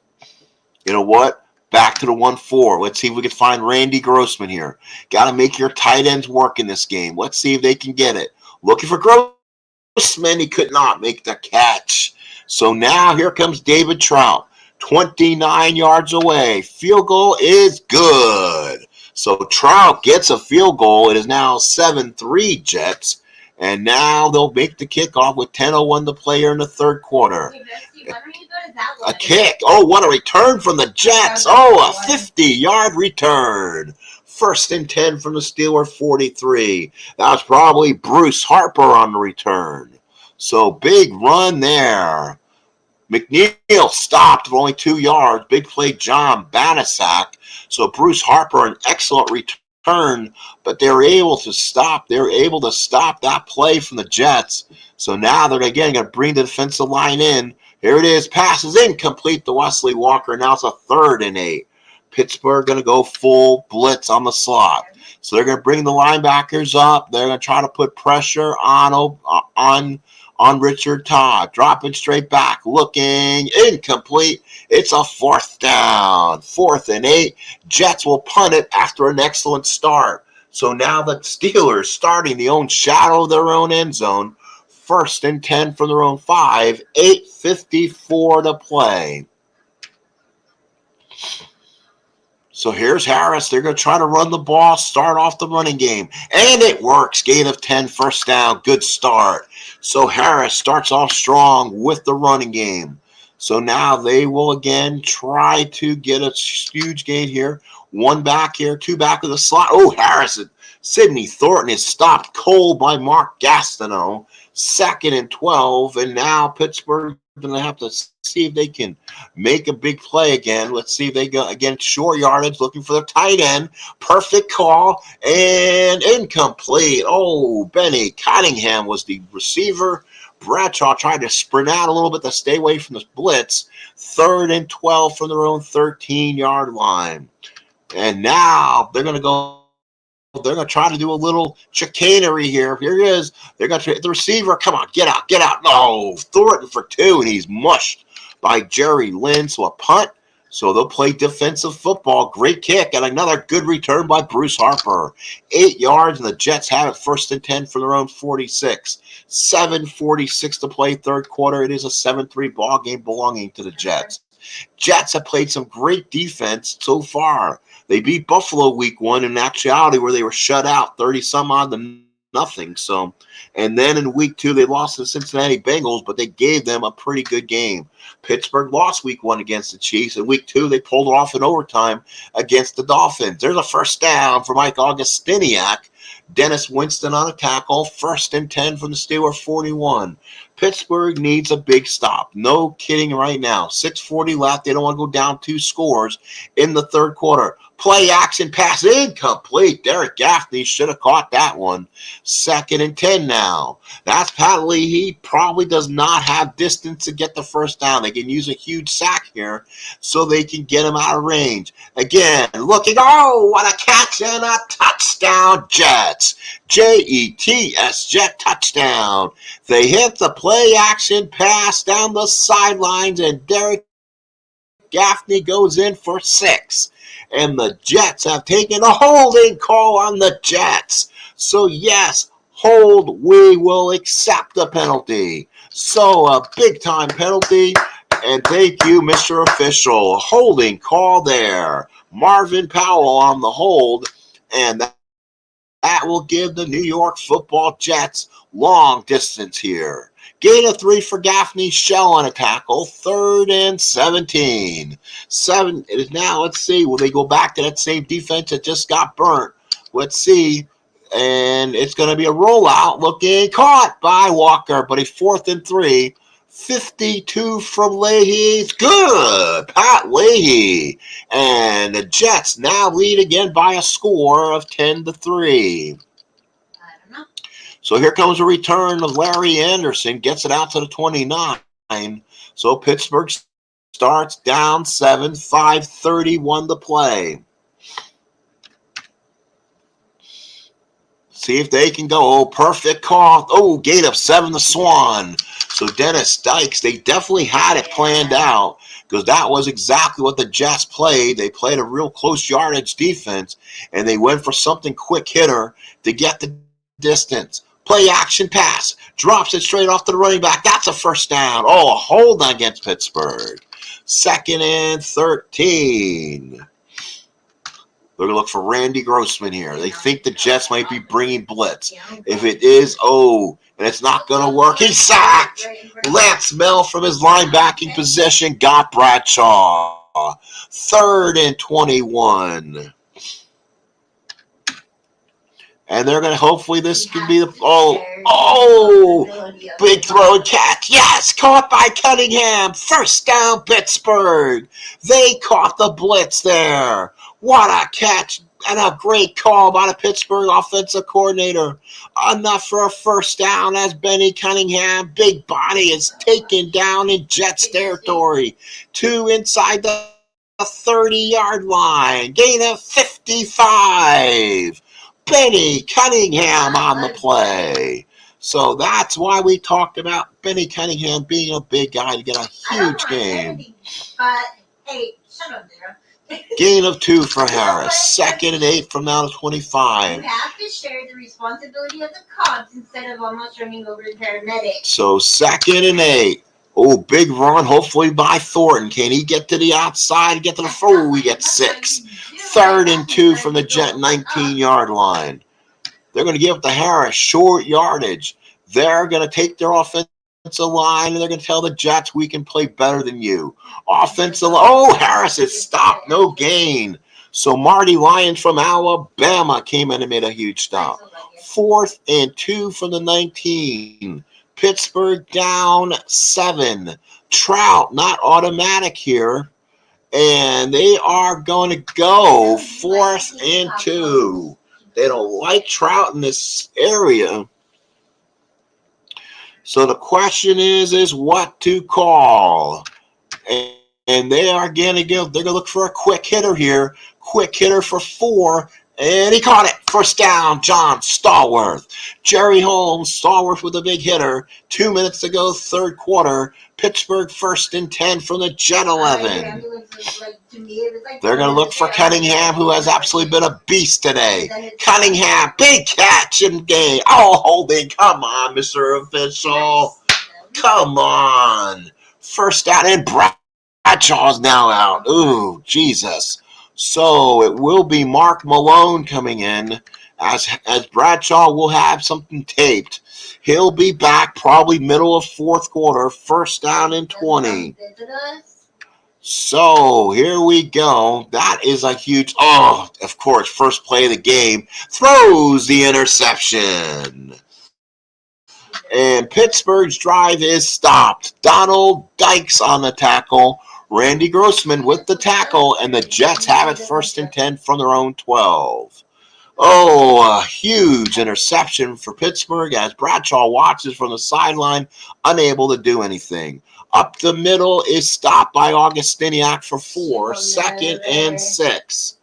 A: You know what? Back to the 1-4. Let's see if we can find Randy Grossman here. Got to make your tight ends work in this game. Let's see if they can get it. Looking for Grossman. He could not make the catch. So now here comes David Trout. 29 yards away. Field goal is good. So Trout gets a field goal. It is now 7-3 Jets. And now they'll make the kickoff with 10:01 to play here in the third quarter. A kick. Oh, what a return from the Jets. Oh, a 50-yard return. First and 10 from the Steeler 43. That was probably Bruce Harper on the return. So big run there. McNeil stopped for only 2 yards. Big play, John Banasak. So Bruce Harper, an excellent return, but they were able to stop. They were able to stop that play from the Jets. So now they're again going to bring the defensive line in. Here it is. Passes incomplete to Wesley Walker. Now it's a 3rd and 8. Pittsburgh going to go full blitz on the slot. So they're going to bring the linebackers up. They're going to try to put pressure on Richard Todd. Dropping straight back. Looking incomplete. It's a 4th down. 4th and 8. Jets will punt it after an excellent start. So now the Steelers starting the own shadow of their own end zone. 1st and 10 from their own 5. 8:54 to play. So here's Harris. They're going to try to run the ball, start off the running game. And it works. Gain of 10, 1st down. Good start. So Harris starts off strong with the running game. So now they will again try to get a huge gain here. 1 back here, 2 back of the slot. Oh, Harrison. Sidney Thornton is stopped cold by Mark Gastineau. 2nd and 12. And now Pittsburgh going to have to see if they can make a big play again. Let's see if they go again. Short yardage, looking for the tight end. Perfect call and incomplete. Oh, Benny Cunningham was the receiver. Bradshaw tried to sprint out a little bit to stay away from the blitz. 3rd and 12 from their own 13-yard line. And now they're going to go. They're going to try to do a little chicanery here. Here he is. They're going to hit the receiver. Come on, get out, get out. No, Thornton for 2, and he's mushed by Jerry Lynn. So a punt. So they'll play defensive football. Great kick and another good return by Bruce Harper. 8 yards, and the Jets have it 1st and 10 for their own 46. 7:46 to play third quarter. It is a 7-3 ball game belonging to the Jets. Jets have played some great defense so far. They beat Buffalo week 1 in actuality where they were shut out 30-some-odd to nothing. So, and then in week 2 they lost to the Cincinnati Bengals, but they gave them a pretty good game. Pittsburgh lost week 1 against the Chiefs. In week 2 they pulled it off in overtime against the Dolphins. There's a 1st down for Mike Augustiniak. Dennis Winston on a tackle. 1st and 10 from the Steelers 41. Pittsburgh needs a big stop. No kidding right now. 6:40 left. They don't want to go down 2 scores in the third quarter. Play action pass incomplete. Derek Gaffney should have caught that one. 2nd and 10 now. That's Pat Lee. He probably does not have distance to get the 1st down. They can use a huge sack here so they can get him out of range. Again, looking. Oh, what a catch and a touchdown, Jets. Jets, Jet touchdown. They hit the play action pass down the sidelines, and Derek Gaffney goes in for 6. And the Jets have taken a holding call on the Jets. So, yes, hold. We will accept the penalty. So, a big-time penalty. And thank you, Mr. Official. Holding call there. Marvin Powell on the hold. And That will give the New York Football Jets long distance here. Gain of 3 for Gaffney. Shell on a tackle. 3rd and 17. Now, let's see. Will they go back to that same defense that just got burnt? Let's see. And it's going to be a rollout. Looking caught by Walker, but a 4th and 3. 52 from Leahy. It's good. Pat Leahy. And the Jets now lead again by a score of 10-3. So here comes a return of Larry Anderson. Gets it out to the 29. So Pittsburgh starts down 7. 5:31 to play. See if they can go. Oh, perfect call. Oh, gain of 7 to Swan. So Dennis Dykes, they definitely had it planned out because that was exactly what the Jets played. They played a real close yardage defense, and they went for something quick hitter to get the distance. Play action pass. Drops it straight off to the running back. That's a first down. Oh, a hold against Pittsburgh. 2nd and 13. They're going to look for Randy Grossman here. They think the Jets might be bringing blitz. If it is, and it's not going to work. He's sacked. Lance Mel from his linebacking position got Bradshaw. 3rd and 21. And they're going to, hopefully this can be the, big throw and catch. Yes, caught by Cunningham. First down, Pittsburgh. They caught the blitz there. What a catch and a great call by the Pittsburgh offensive coordinator. Enough for a first down as Benny Cunningham. Big body is taken down in Jets territory. 2 inside the 30-yard line. Gain of 55. Benny Cunningham on the play. So that's why we talked about Benny Cunningham being a big guy to get a huge game.
B: But, hey, shut up there.
A: Gain of 2 for Harris. 2nd and 8 from now to 25.
B: You have to share the responsibility of the cops instead of almost running over the paramedics.
A: So 2nd and 8. Oh, big run, hopefully by Thornton. Can he get to the outside and get to the full? We get 6. 3rd and 2 from the Jet 19-yard line. They're going to give it to Harris, short yardage. They're going to take their offensive line, and they're going to tell the Jets, we can play better than you. Harris is stopped, no gain. So Marty Lyons from Alabama came in and made a huge stop. 4th and 2 from the 19. Pittsburgh down 7. Trout not automatic here. And they are going to go 4th and 2. They don't like Trout in this area. So the question is what to call. And they are going to go, they're going to look for a quick hitter here. Quick hitter for 4. And he caught it. First down, John Stallworth. Jerry Holmes, Stallworth with a big hitter. 2 minutes to go, 3rd quarter. Pittsburgh 1st and 10 from the Jet 11. They're going to look for Cunningham, who has absolutely been a beast today. Cunningham, big catch and gain. Oh, holding. Come on, Mr. Official. Come on. First down, and Bradshaw's now out. Ooh, Jesus. So it will be Mark Malone coming in as Bradshaw will have something taped. He'll be back probably middle of 4th quarter, 1st down and 20. So here we go. That is a huge, of course, first play of the game. Throws the interception. And Pittsburgh's drive is stopped. Donald Dykes on the tackle. Randy Grossman with the tackle, and the Jets have it 1st and 10 from their own 12. Oh, a huge interception for Pittsburgh as Bradshaw watches from the sideline, unable to do anything. Up the middle is stopped by Augustiniak for 4, 2nd and 6.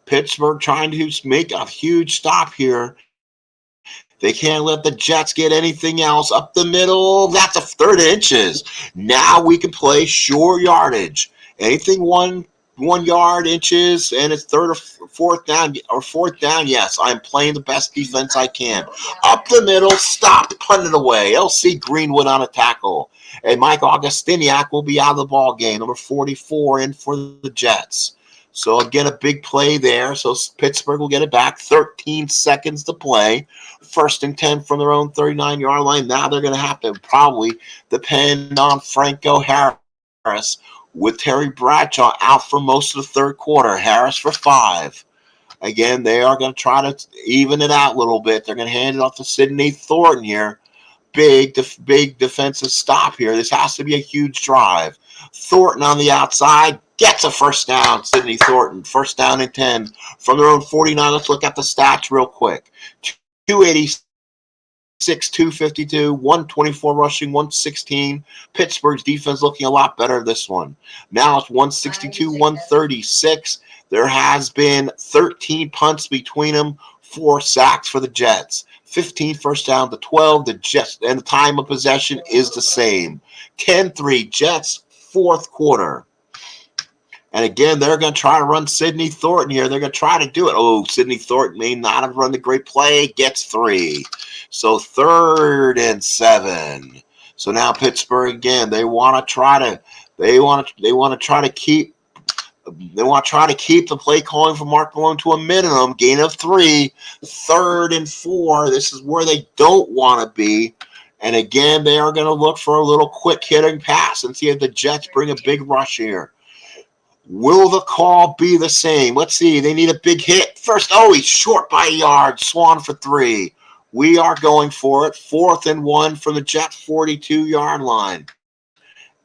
A: Pittsburgh trying to make a huge stop here. They can't let the Jets get anything else. Up the middle, that's a 3rd inches. Now we can play short yardage. Anything 1 yard, inches, and it's 3rd or 4th down. Yes, I'm playing the best defense I can. Up the middle, stopped, punted away. L.C. Greenwood on a tackle. And Mike Augustiniak will be out of the ball game. Number 44 in for the Jets. So again, a big play there. So Pittsburgh will get it back. 13 seconds to play. 1st and 10 from their own 39-yard line. Now they're going to have to probably depend on Franco Harris with Terry Bradshaw out for most of the third quarter. Harris for 5. Again, they are going to try to even it out a little bit. They're going to hand it off to Sidney Thornton here. Big defensive stop here. This has to be a huge drive. Thornton on the outside gets a first down. Sidney Thornton, 1st down and 10 from their own 49. Let's look at the stats real quick. 286, 252, 124 rushing, 116. Pittsburgh's defense looking a lot better this one. Now it's 162, 136. There has been 13 punts between them, 4 sacks for the Jets. 15 first down to 12. The Jets and the time of possession is the same. 10-3 Jets, 4th quarter. And again, they're going to try to run Sidney Thornton here. They're going to try to do it. Oh, Sidney Thornton may not have run the great play. Gets 3. So 3rd and 7. So now Pittsburgh again. They want to try to. They want to try to keep. They want to try to keep the play calling from Mark Malone to a minimum. Gain of 3. 3rd and 4. This is where they don't want to be. And again, they are going to look for a little quick hitting pass and see if the Jets bring a big rush here. Will the call be the same? Let's see. They need a big hit. First, he's short by a yard. Swan for 3. We are going for it. 4th and 1 from the Jets 42-yard line.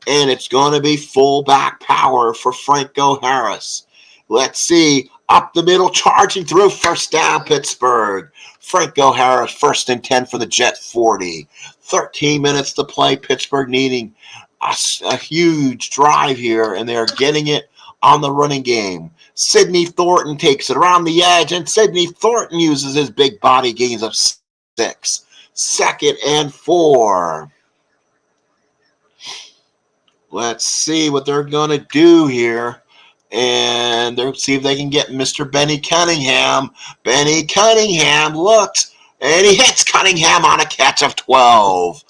A: And it's going to be fullback power for Franco Harris. Let's see. Up the middle, charging through. 1st down, Pittsburgh. Franco Harris, 1st and 10 for the Jet 40. 13 minutes to play. Pittsburgh needing a huge drive here, and they're getting it on the running game. Sidney Thornton takes it around the edge, and Sidney Thornton uses his big body gains of 6. 2nd and 4. Let's see what they're going to do here. And they'll see if they can get Mr. Benny Cunningham. Benny Cunningham looked, and he hits Cunningham on a catch of 12.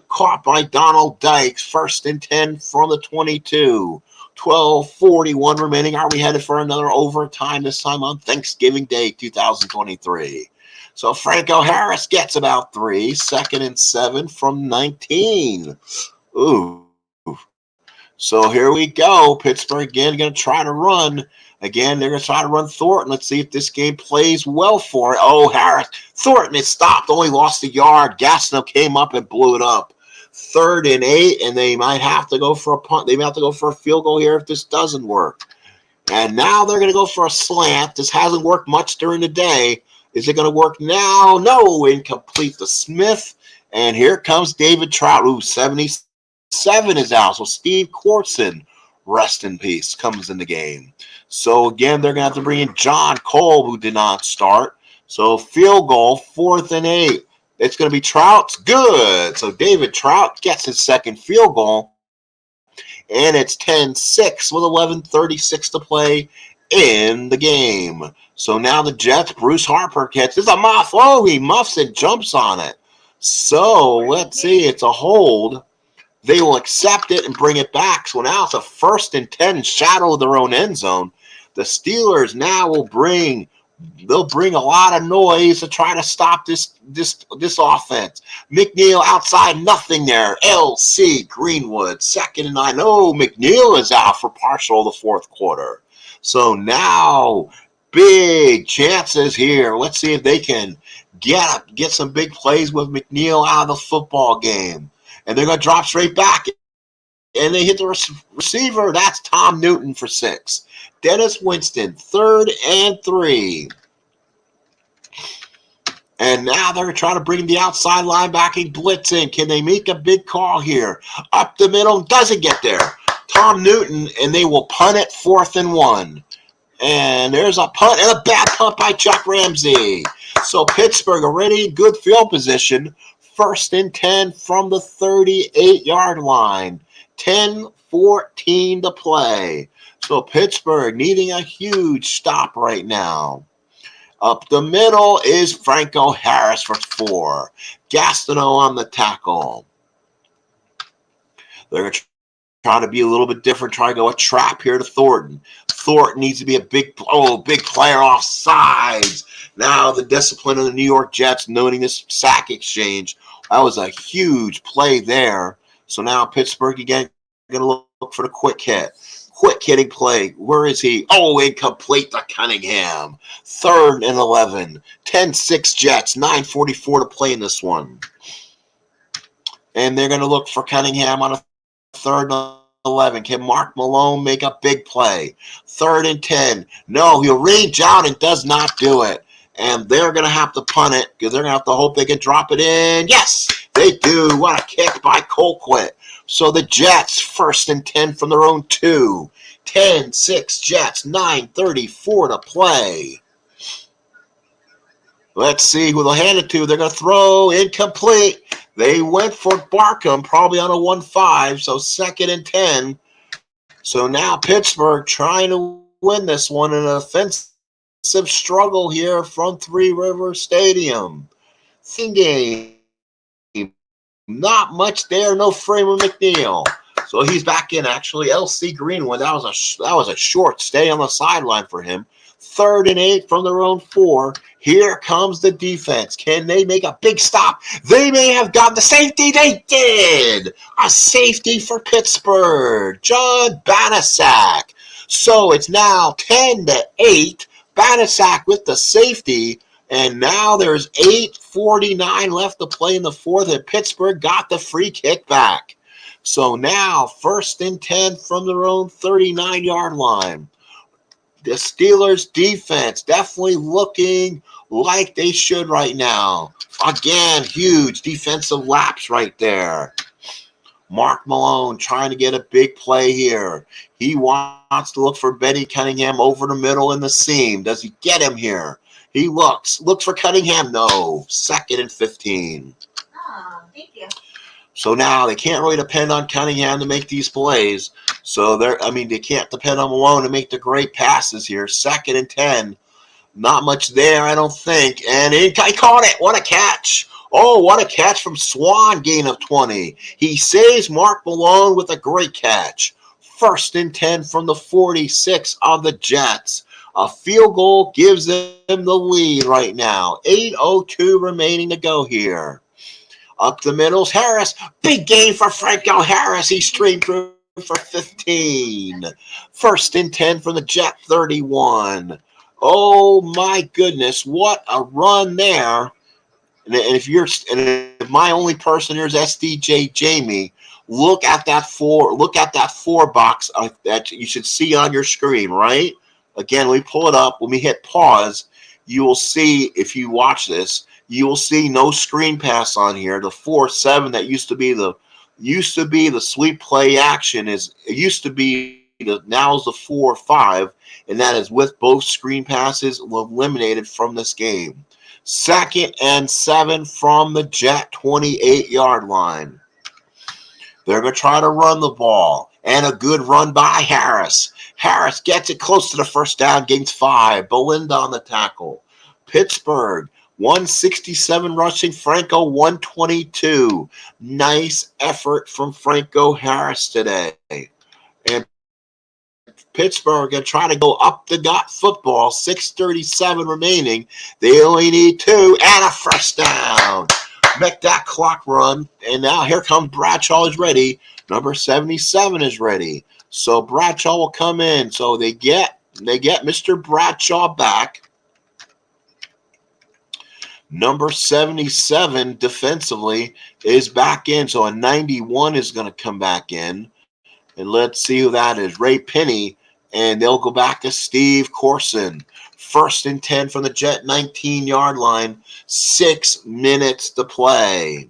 A: Caught by Donald Dykes. 1st and 10 from the 22. 12:41 remaining. Are we headed for another overtime this time on Thanksgiving Day 2023? So Franco Harris gets about 3. 2nd and 7 from 19. Ooh. So here we go. Pittsburgh again going to try to run. Again, they're going to try to run Thornton. Let's see if this game plays well for it. Oh, Harris. Thornton, it stopped. Only lost a yard. Gastineau came up and blew it up. 3rd and 8, and they might have to go for a punt. They might have to go for a field goal here if this doesn't work. And now they're going to go for a slant. This hasn't worked much during the day. Is it going to work now? No. Incomplete to Smith. And here comes David Trout, who 77 is out. So Steve Corson, rest in peace, comes in the game. So again, they're going to have to bring in John Kolb, who did not start. So field goal, 4th and 8. It's going to be Trout's. Good. So David Trout gets his 2nd field goal. And it's 10-6 with 11:36 to play in the game. So now the Jets, Bruce Harper gets, it's a muff. Oh, he muffs and jumps on it. So let's see. It's a hold. They will accept it and bring it back. So now it's a 1st and 10 shadow of their own end zone. The Steelers now will bring a lot of noise to try to stop this offense. McNeil outside, nothing there. L.C. Greenwood, 2nd and 9. Oh, McNeil is out for partial of the 4th quarter. So now big chances here. Let's see if they can get some big plays with McNeil out of the football game. And they're going to drop straight back. And they hit the receiver. That's Tom Newton for 6. Dennis Winston, 3rd and 3. And now they're trying to bring the outside linebacking blitz in. Can they make a big call here? Up the middle, doesn't get there. Tom Newton, and they will punt it 4th and 1. And there's a punt and a bad punt by Chuck Ramsey. So Pittsburgh already in good field position. 1st and 10 from the 38-yard line. 10-14 to play. So Pittsburgh needing a huge stop right now. Up the middle is Franco Harris for 4. Gastineau on the tackle. They're going to try to be a little bit different. Try to go a trap here to Thornton. Thornton needs to be a big player off sides. Now the discipline of the New York Jets noting this sack exchange. That was a huge play there. So now Pittsburgh again going to look for the quick hit. Quick hitting play. Where is he? Oh, incomplete to Cunningham. 3rd and 11. 10-6 Jets. 9:44 to play in this one. And they're going to look for Cunningham on a 3rd and 11. Can Mark Malone make a big play? 3rd and 10. No, he'll reach out and does not do it. And they're going to have to punt it because they're going to have to hope they can drop it in. Yes, they do. What a kick by Colquitt. So the Jets, 1st and 10 from their own 2. 10-6 Jets, 9:34 to play. Let's see who they'll hand it to. They're going to throw incomplete. They went for Barkham, probably on a 1-5, so 2nd and 10. So now Pittsburgh trying to win this one in an offensive struggle here from Three Rivers Stadium. Game. Not much there, no Framer McNeil. So he's back in, actually. L.C. Greenwood, that was a short stay on the sideline for him. 3rd and 8 from their own 4. Here comes the defense. Can they make a big stop? They may have got the safety. They did. A safety for Pittsburgh. John Banasak. So it's now 10-8. Banasak with the safety. And now there's 8:49 left to play in the 4th, and Pittsburgh got the free kick back. So now 1st and 10 from their own 39-yard line. The Steelers' defense definitely looking like they should right now. Again, huge defensive lapse right there. Mark Malone trying to get a big play here. He wants to look for Benny Cunningham over the middle in the seam. Does he get him here? He looks for Cunningham. No. 2nd and 15.
B: Oh, thank you.
A: So now they can't really depend on Cunningham to make these plays. So they can't depend on Malone to make the great passes here. 2nd and 10. Not much there, I don't think. And he caught it. What a catch. Oh, what a catch from Swan, gain of 20. He saves Mark Malone with a great catch. 1st and 10 from the 46 of the Jets. A field goal gives them the lead right now. 8:02 remaining to go here. Up the middle's Harris. Big game for Franco Harris. He streamed through for 15. 1st and 10 from the Jet 31. Oh my goodness, what a run there. And if my only person here is SDJ Jamie, look at that 4 box that you should see on your screen, right? Again, we pull it up. When we hit pause, you will see, if you watch this, you will see no screen pass on here. The 4-7 that used to be the sweep play action now is the 4-5, and that is with both screen passes eliminated from this game. 2nd and 7 from the Jet 28-yard line. They're going to try to run the ball, and a good run by Harris. Harris gets it close to the 1st down, gains 5. Belinda on the tackle. Pittsburgh, 167 rushing, Franco 122. Nice effort from Franco Harris today. And Pittsburgh going to try to go up the gut football. 6:37 remaining. They only need 2 and a 1st down. Make that clock run. And now here comes Bradshaw is ready. Number 77 is ready. So Bradshaw will come in. So they get Mr. Bradshaw back. Number 77 defensively is back in. So a 91 is going to come back in. And let's see who that is. Ray Penny. And they'll go back to Steve Corson. 1st and 10 from the Jet 19-yard line. 6 minutes to play.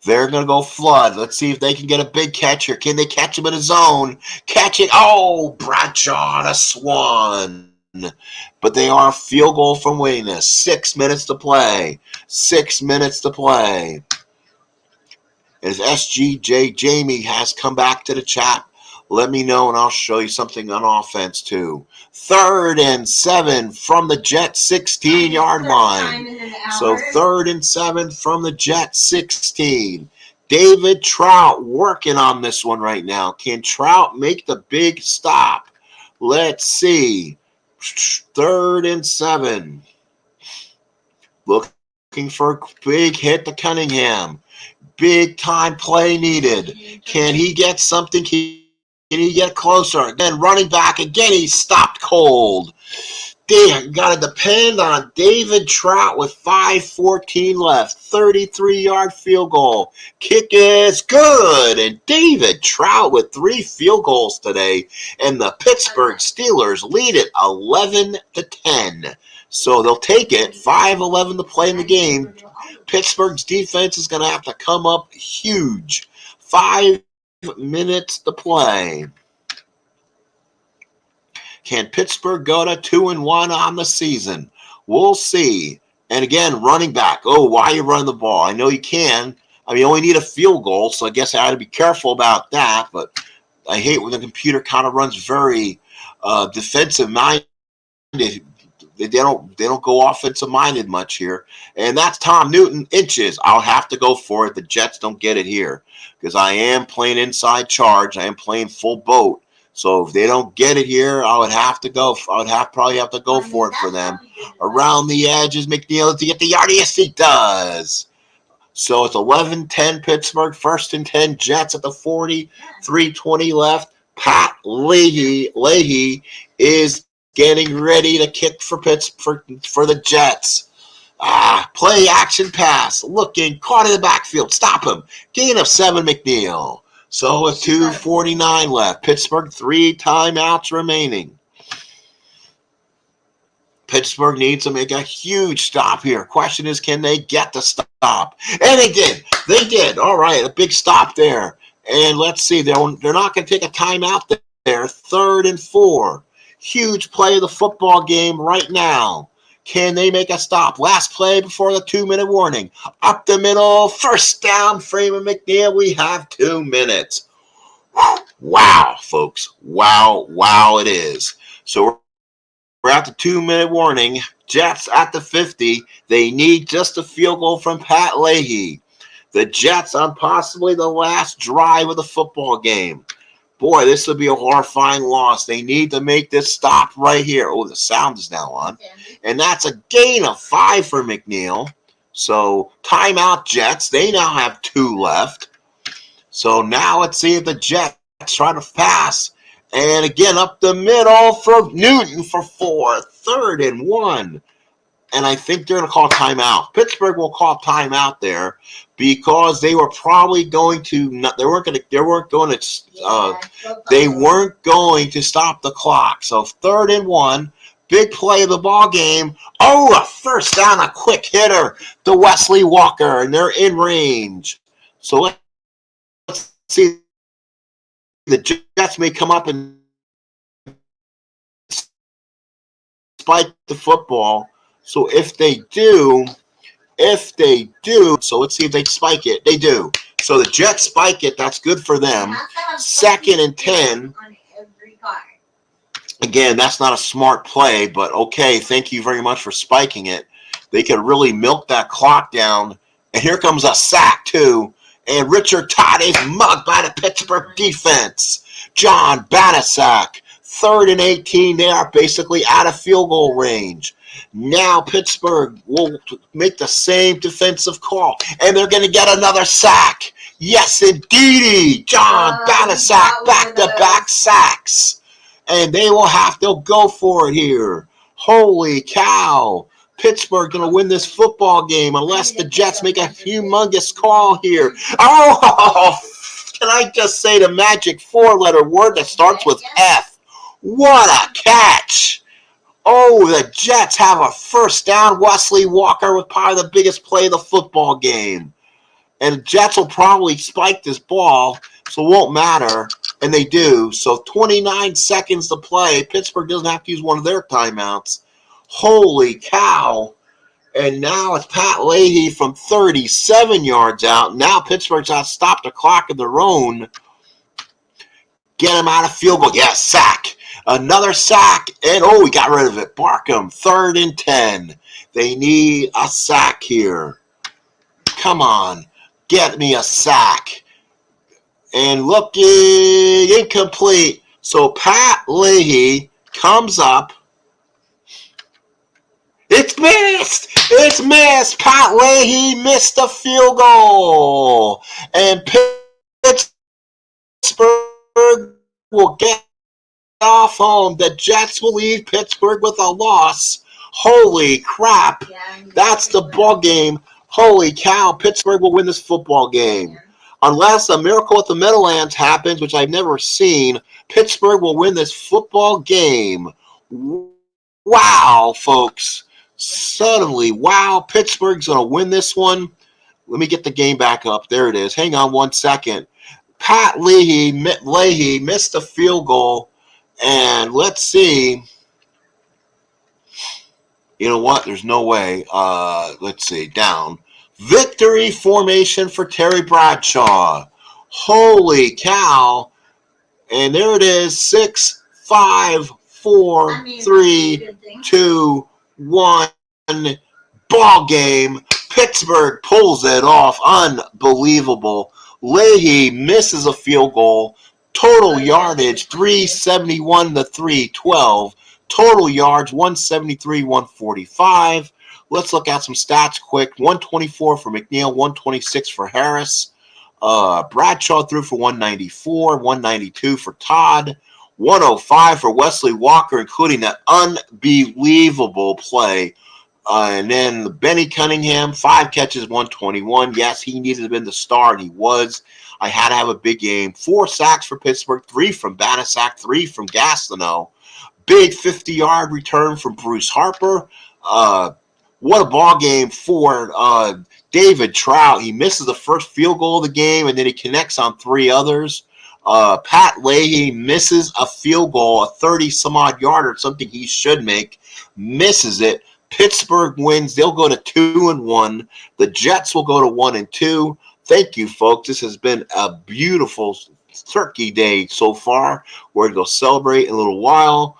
A: They're going to go flood. Let's see if they can get a big catch here. Can they catch him in a zone? Catch it. Oh, Bradshaw on a swan. But they are a field goal from winning this. 6 minutes to play. 6 minutes to play. As SGJ Jamie has come back to the chat, let me know and I'll show you something on offense too. 3rd and 7 from the Jet 16-yard line. So 3rd and 7 from the Jet 16. David Trout working on this one right now. Can Trout make the big stop? Let's see. 3rd and 7. Looking for a big hit to Cunningham. Big time play needed. Can he get something? Can he get closer? Again, running back again. He stopped cold. Damn, got to depend on David Trout with 5:14 left. 33-yard field goal. Kick is good. And David Trout with 3 field goals today. And the Pittsburgh Steelers lead it 11-10. So they'll take it. 5:11 to play in the game. Pittsburgh's defense is going to have to come up huge. 5 minutes to play. Can Pittsburgh go to 2-1 on the season? We'll see. And again, running back. Oh, why are you running the ball? I know you can. I mean, you only need a field goal, so I guess I had to be careful about that. But I hate when the computer kind of runs very defensive-minded. They don't go offensive-minded much here. And that's Tom Newton, inches. I'll have to go for it. The Jets don't get it here because I am playing inside charge. I am playing full boat. So if they don't get it here, I would have to go. Probably have to go for it for them. Around the edges, McNeil to get the yard. Yes, he does. So it's 11-10 Pittsburgh. 1st and 10 Jets at the 40. 3:20 left. Pat Leahy is getting ready to kick for Pittsburgh for the Jets. Play action pass. Looking, caught in the backfield. Stop him. Gain of 7, McNeil. So with 2:49 left. Pittsburgh 3 timeouts remaining. Pittsburgh needs to make a huge stop here. Question is, can they get the stop? And they did. They did. All right, a big stop there. And let's see. They're not going to take a timeout there. 3rd and 4. Huge play of the football game right now. Can they make a stop? Last play before the 2-minute warning. Up the middle. 1st down. Freeman McNeil. We have 2 minutes. Wow, folks. Wow, it is. So we're at the 2-minute warning. Jets at the 50. They need just a field goal from Pat Leahy. The Jets on possibly the last drive of the football game. Boy, this would be a horrifying loss. They need to make this stop right here. Oh, the sound is now on. And that's a gain of 5 for McNeil. So timeout Jets. They now have 2 left. So now let's see if the Jets try to pass. And again, up the middle for Newton for 4. 3rd and 1. And I think they're going to call timeout. Pittsburgh will call timeout there because they were probably going to. They weren't going to stop the clock. So 3rd and 1, big play of the ball game. Oh, a 1st down, a quick hitter to Wesley Walker, and they're in range. So let's see. The Jets may come up and spike the football. So if they do, so let's see if they spike it. They do. So the Jets spike it. That's good for them. 2nd and 10. Again, that's not a smart play, but okay, thank you very much for spiking it. They could really milk that clock down. And here comes a sack, too. And Richard Todd is mugged by the Pittsburgh defense. John Banasak, 3rd and 18. They are basically out of field goal range. Now Pittsburgh will make the same defensive call, and they're going to get another sack. Yes, indeedy. John Banasak, back-to-back sacks. And they'll go for it here. Holy cow. Pittsburgh going to win this football game unless the Jets make a humongous call here. Oh, can I just say the magic 4-letter word that starts with F? What a catch. Oh, the Jets have a 1st down. Wesley Walker with probably the biggest play of the football game. And the Jets will probably spike this ball, so it won't matter. And they do. So 29 seconds to play. Pittsburgh doesn't have to use one of their timeouts. Holy cow. And now it's Pat Leahy from 37 yards out. Now Pittsburgh's got to stop the clock of their own. Get him out of field goal. Yeah, sack. Another sack. And, we got rid of it. Barkham, 3rd and 10. They need a sack here. Come on. get me a sack. And looking incomplete. So Pat Leahy comes up. It's missed! It's missed! Pat Leahy missed a field goal. And Pittsburgh will get off home. The Jets will leave Pittsburgh with a loss. Holy crap. That's the ball game. Holy cow. Pittsburgh will win this football game. Unless a miracle at the Meadowlands happens, which I've never seen, Pittsburgh will win this football game. Wow, folks. Suddenly, wow, Pittsburgh's going to win this one. Let me get the game back up. There it is. Hang on 1 second. Pat Leahy missed a field goal. And let's see. You know what? There's no way. Let's see. Down. Victory formation for Terry Bradshaw. Holy cow. And there it is. 6, 5, 4, 3, 2, 1. Ball game. Pittsburgh pulls it off. Unbelievable. Leahy misses a field goal. Total yardage 371 to 312. Total yards 173, 145. Let's look at some stats quick. 124 for McNeil, 126 for Harris. Bradshaw threw for 194, 192 for Todd, 105 for Wesley Walker, including that unbelievable play. And then Benny Cunningham, 5 catches, 121. Yes, he needed to have been the star, and he was. I had to have a big game. 4 sacks for Pittsburgh, 3 from Banasac, 3 from Gastineau. Big 50-yard return from Bruce Harper. What a ball game for David Trout. He misses the first field goal of the game, and then he connects on 3 others. Pat Leahy misses a field goal, a 30-some-odd yarder, something he should make. Misses it. Pittsburgh wins. They'll go to 2-1. The Jets will go to 1-2. Thank you, folks. This has been a beautiful turkey day so far. We're going to go celebrate in a little while.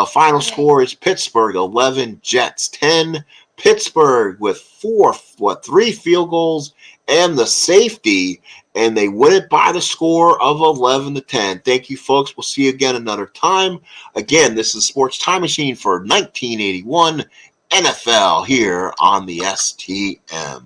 A: Final score is Pittsburgh 11, Jets 10. Pittsburgh with 3 field goals and the safety, and they win it by the score of 11-10. Thank you, folks. We'll see you again another time. Again, this is Sports Time Machine for 1981 NFL here on the STM.